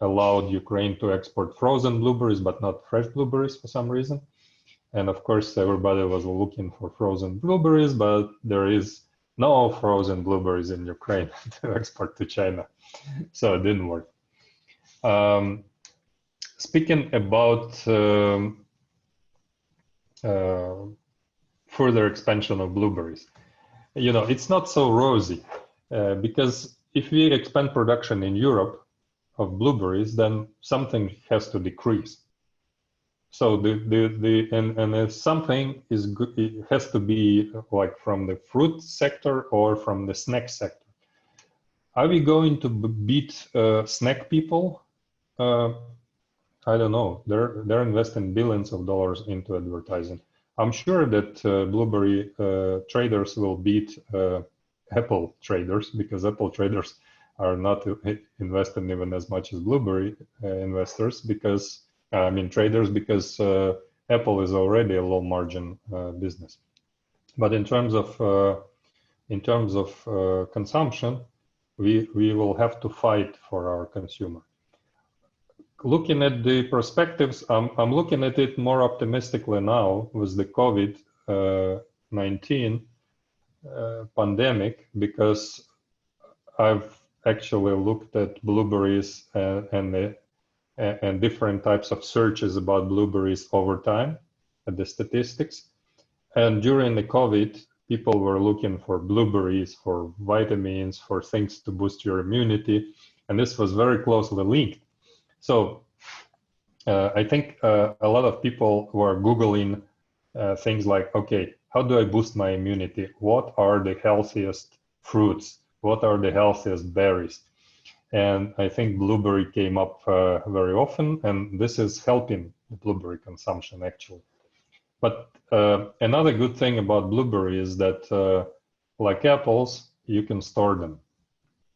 allowed Ukraine to export frozen blueberries, but not fresh blueberries for some reason. And of course, everybody was looking for frozen blueberries, but there is no frozen blueberries in Ukraine to export to China. So it didn't work. Speaking about further expansion of blueberries, it's not so rosy because if we expand production in Europe of blueberries, then something has to decrease. So if something is good, it has to be like from the fruit sector or from the snack sector. Are we going to beat snack people? I don't know. They're investing billions of dollars into advertising. I'm sure that blueberry traders will beat apple traders, because apple traders are not investing even as much as blueberry investors, because traders, because Apple is already a low margin business. But in terms of consumption, we will have to fight for our consumer. Looking at the perspectives, I'm looking at it more optimistically now with the COVID-19 pandemic, because I've actually looked at blueberries and and different types of searches about blueberries over time at the statistics. And during the COVID, people were looking for blueberries, for vitamins, for things to boost your immunity. And this was very closely linked. So I think a lot of people were Googling things like, okay, how do I boost my immunity? What are the healthiest fruits? What are the healthiest berries? And I think blueberry came up very often, and this is helping the blueberry consumption actually. But another good thing about blueberry is that, like apples, you can store them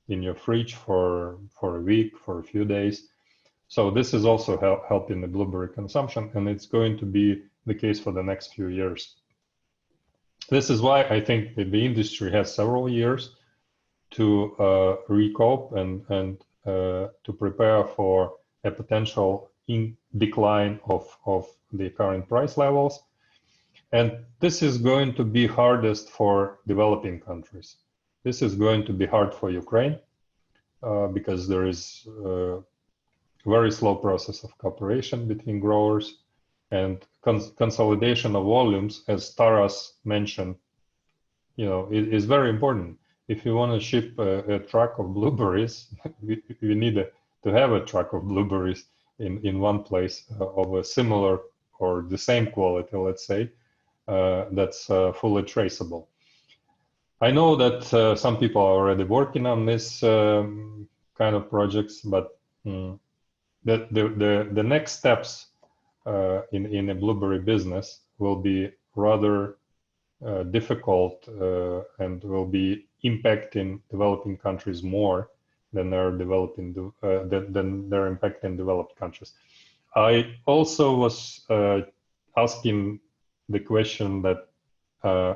in your fridge for a week, for a few days. So this is also helping the blueberry consumption, and it's going to be the case for the next few years. This is why I think that the industry has several years to recoup and to prepare for a potential decline of the current price levels. And this is going to be hardest for developing countries. This is going to be hard for Ukraine because there is a very slow process of cooperation between growers, and consolidation of volumes, as Taras mentioned, is very important. If you want to ship a truck of blueberries, you need to have a truck of blueberries in one place of a similar or the same quality, let's say, that's fully traceable. I know that some people are already working on this kind of projects, but the next steps in a blueberry business will be rather difficult and will be impacting developing countries more than they're impacting developed countries. I also was asking the question that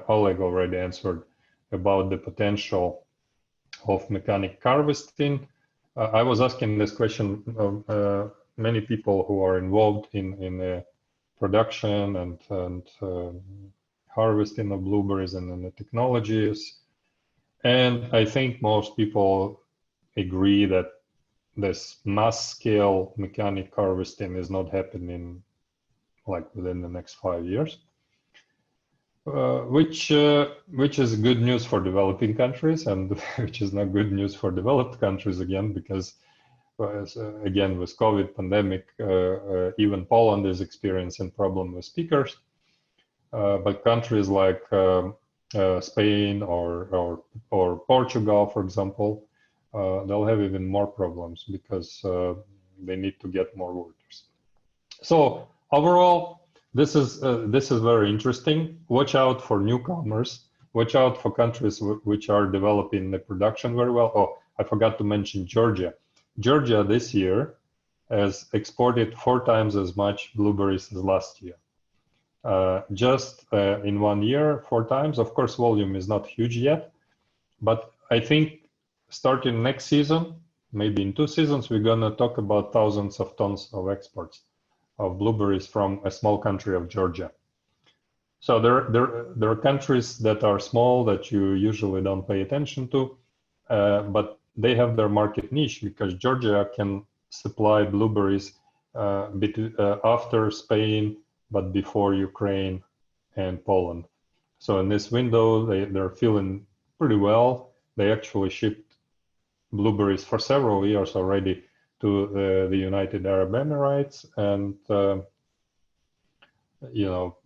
Oleg already answered about the potential of mechanic harvesting. I was asking this question of many people who are involved in production and harvesting of blueberries and in the technologies. And I think most people agree that this mass scale mechanic harvesting is not happening like within the next 5 years, which is good news for developing countries, and which is not good news for developed countries again, because again, with COVID pandemic, even Poland is experiencing problem with pickers. But countries like Spain or Portugal, for example, they'll have even more problems because they need to get more workers. So overall, this is very interesting. Watch out for newcomers. Watch out for countries which are developing the production very well. Oh, I forgot to mention Georgia. Georgia this year has exported 4 times as much blueberries as last year. Just in 1 year, 4 times. Of course, volume is not huge yet, but I think starting next season, maybe in 2 seasons, we're gonna talk about thousands of tons of exports of blueberries from a small country of Georgia. So there are countries that are small that you usually don't pay attention to, but they have their market niche because Georgia can supply blueberries after Spain, but before Ukraine and Poland. So in this window, they're feeling pretty well. They actually shipped blueberries for several years already to the United Arab Emirates. And,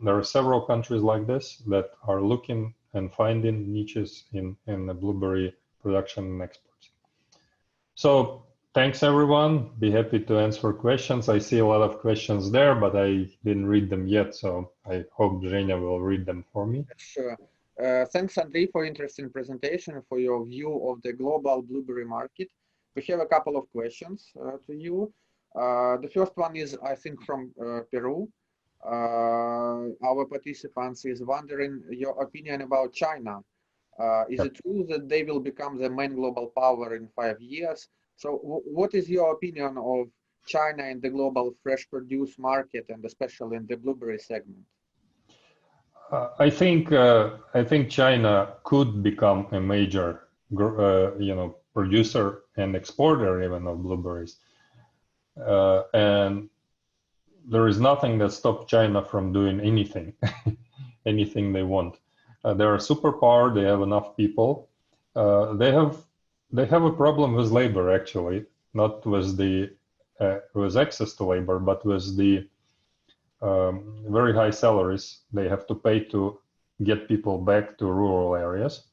there are several countries like this that are looking and finding niches in the blueberry production and exports. So thanks, everyone. Be happy to answer questions. I see a lot of questions there, but I didn't read them yet, so I hope Zhenya will read them for me. Sure. Thanks, Andrei, for interesting presentation, for your view of the global blueberry market. We have a couple of questions to you. The first one is, I think, from Peru. Our participants is wondering your opinion about China. Is it true that they will become the main global power in 5 years? So what is your opinion of China in the global fresh produce market, and especially in the blueberry segment? I think China could become a major, producer and exporter even of blueberries. and there is nothing that stops China from doing anything, anything they want. They're a superpower. They have enough people. They have a problem with labor, actually, not with the with access to labor, but with the very high salaries they have to pay to get people back to rural areas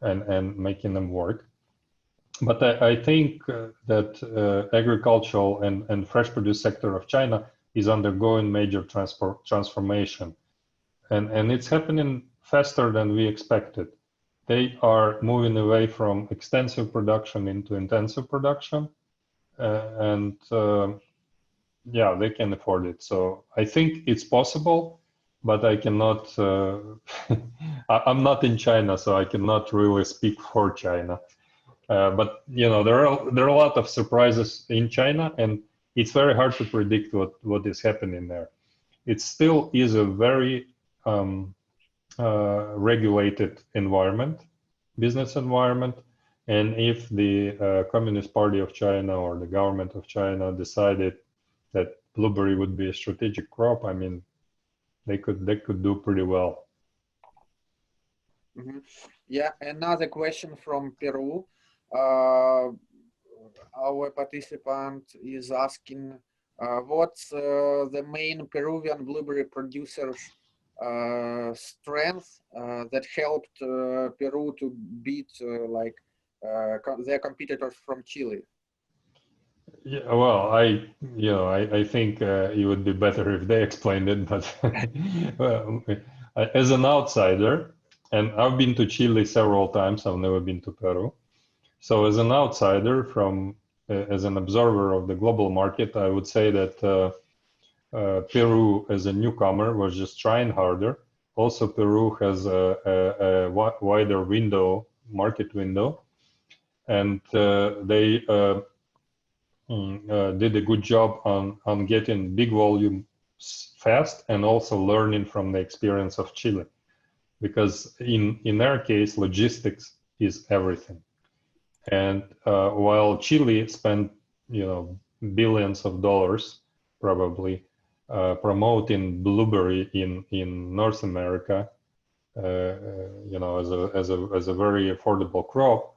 and making them work. But I think that agricultural and fresh produce sector of China is undergoing major transformation. And it's happening faster than we expected. They are moving away from extensive production into intensive production. Yeah, they can afford it. So I think it's possible, but I cannot, I'm not in China, so I cannot really speak for China. But you know, there are a lot of surprises in China, and it's very hard to predict what is happening there. It still is a very regulated environment, business environment, and if the Communist Party of China or the government of China decided that blueberry would be a strategic crop, I mean, they could do pretty well. Mm-hmm. Yeah, another question from Peru. Our participant is asking, what's the main Peruvian blueberry producers' strength that helped Peru to beat their competitors from Chile? Yeah, well, I think it would be better if they explained it, but well, as an outsider, and I've been to Chile several times, I've never been to Peru. So as an outsider, as an observer of the global market, I would say that Peru, as a newcomer, was just trying harder. Also, Peru has a wider market window, and they did a good job on getting big volume fast, and also learning from the experience of Chile, because in their case, logistics is everything. And while Chile spent, billions of dollars probably promoting blueberry in North America, as a very affordable crop,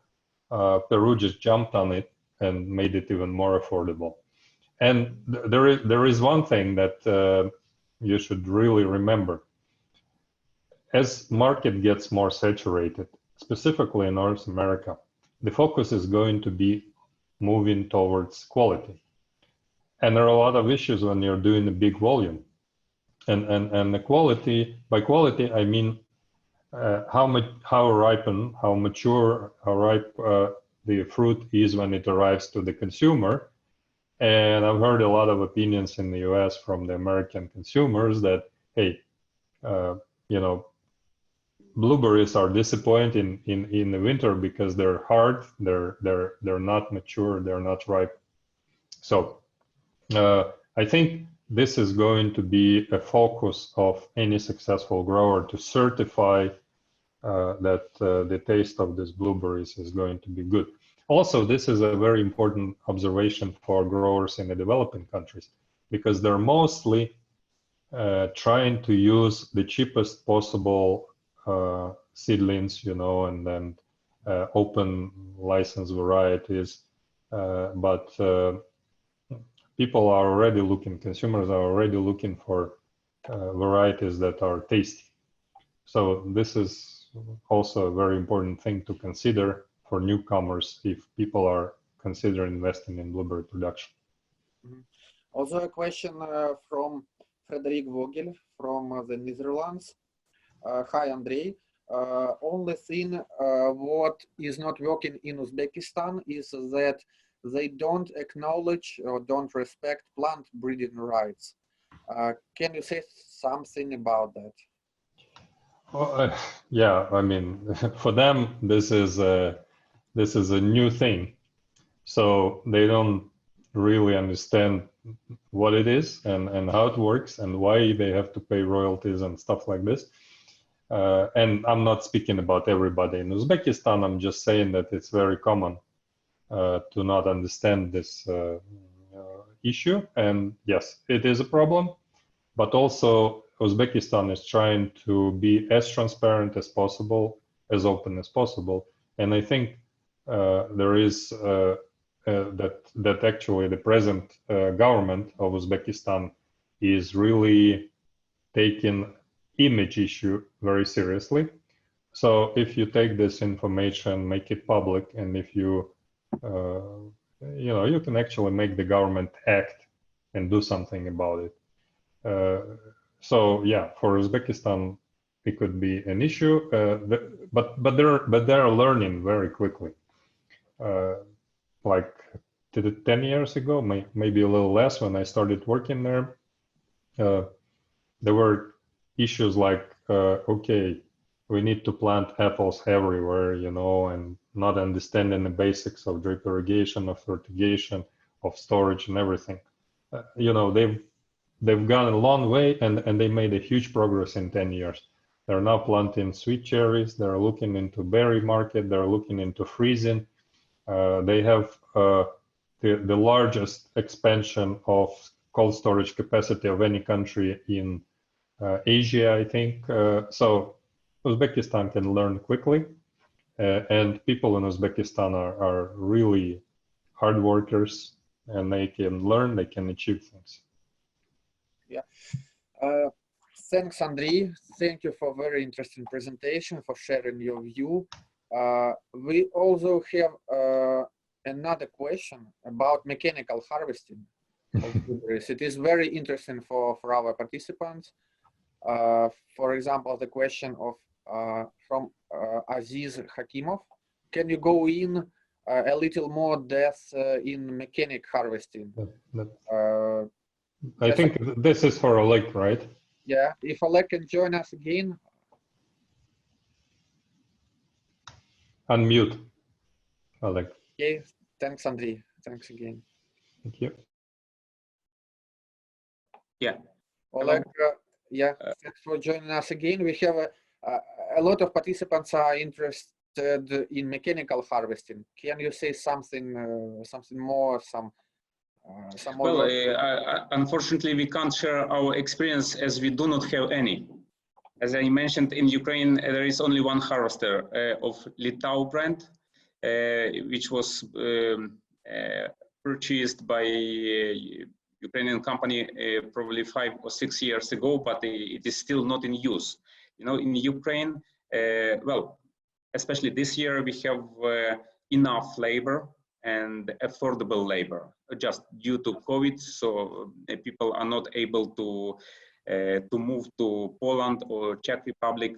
Peru just jumped on it and made it even more affordable. And there is one thing that you should really remember. As market gets more saturated, specifically in North America, the focus is going to be moving towards quality. And there are a lot of issues when you're doing a big volume. And the quality, by quality, I mean how ripe the fruit is when it arrives to the consumer. And I've heard a lot of opinions in the US from the American consumers that, hey, blueberries are disappointing in the winter because they're hard, they're not mature, they're not ripe. So I think this is going to be a focus of any successful grower, to certify that the taste of these blueberries is going to be good. Also, this is a very important observation for growers in the developing countries, because they're mostly trying to use the cheapest possible seedlings, and then open license varieties. But consumers are already looking for varieties that are tasty. So this is also a very important thing to consider for newcomers if people are considering investing in blueberry production. Mm-hmm. Also a question from Frederick Vogel from the Netherlands. Hi, Andrei. Only thing what is not working in Uzbekistan is that they don't acknowledge or don't respect plant breeding rights. Can you say something about that? Well, yeah, I mean, for them, this is a new thing, so they don't really understand what it is and how it works and why they have to pay royalties and stuff like this. And I'm not speaking about everybody in Uzbekistan. I'm just saying that it's very common to not understand this issue, and yes, it is a problem, but also Uzbekistan is trying to be as transparent as possible, as open as possible, and I think there is that actually the present government of Uzbekistan is really taking image issue very seriously. So if you take this information, make it public, and if you you can actually make the government act and do something about it. So yeah, for Uzbekistan, it could be an issue, but they're learning very quickly. Like 10 years ago, maybe a little less, when I started working there, there were issues like, okay, we need to plant apples everywhere, and not understanding the basics of drip irrigation, of fertigation, of storage, and everything. They've gone a long way, and they made a huge progress in 10 years. They're now planting sweet cherries. They're looking into berry market. They're looking into freezing. They have the largest expansion of cold storage capacity of any country in Asia, I think. So Uzbekistan can learn quickly, and people in Uzbekistan are really hard workers, and they can learn, they can achieve things. Yeah. Thanks, Andrei. Thank you for very interesting presentation, for sharing your view. We also have another question about mechanical harvesting of blueberries. It is very interesting for our participants. For example, the question of from Aziz Hakimov. Can you go in a little more depth in mechanic harvesting? I think this is for Oleg, right? Yeah, if Oleg can join us again. Unmute, Oleg. Okay, thanks, Andrei. Thanks again. Thank you. Yeah. Oleg, yeah, thanks for joining us again. We have a lot of participants are interested in mechanical harvesting. Can you say something, something more, some more? Well, unfortunately, we can't share our experience as we do not have any. As I mentioned, in Ukraine, there is only one harvester of Litau brand, which was purchased by a Ukrainian company probably 5 or 6 years ago, but it is still not in use. In Ukraine, well, especially this year, we have enough labor and affordable labor, just due to COVID. So people are not able to move to Poland or Czech Republic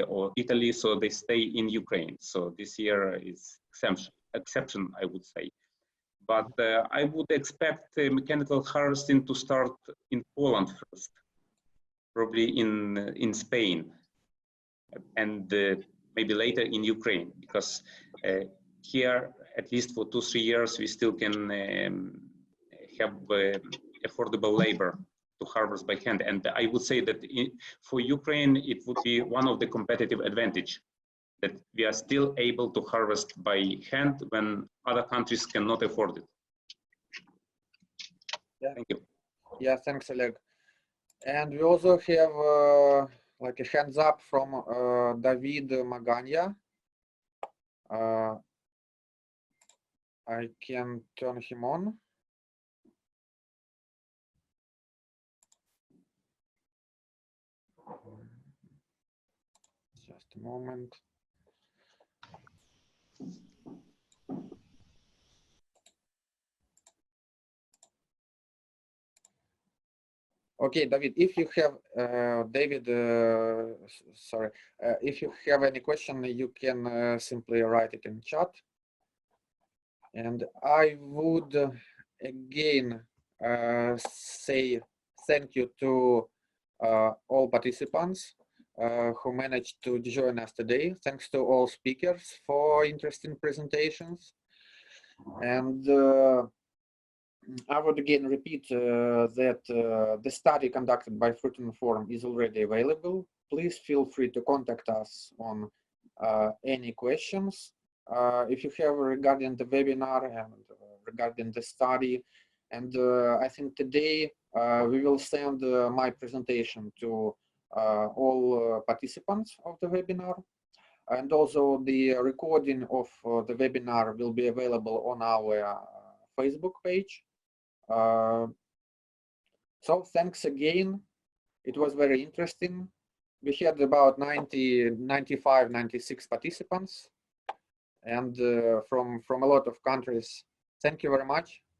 or Italy, so they stay in Ukraine. So this year is exception, I would say. But I would expect mechanical harvesting to start in Poland first, probably in Spain, and maybe later in Ukraine, because here, at least for 2-3 years, we still can have affordable labor to harvest by hand. And I would say that for Ukraine, it would be one of the competitive advantage, that we are still able to harvest by hand when other countries cannot afford it. Yeah. Thank you. Yeah, thanks, Oleg. And we also have like a hands up from David Maganya. I can turn him on. Just a moment. Okay, David, if you have, sorry, if you have any question, you can simply write it in chat. And I would again say thank you to all participants who managed to join us today. Thanks to all speakers for interesting presentations. And I would again repeat that the study conducted by Fruit and Forum is already available. Please feel free to contact us on any questions if you have regarding the webinar and regarding the study. And I think today we will send my presentation to all participants of the webinar. And also the recording of the webinar will be available on our Facebook page. So thanks again. It was very interesting. We had about 95, 96 participants, and from a lot of countries. Thank you very much.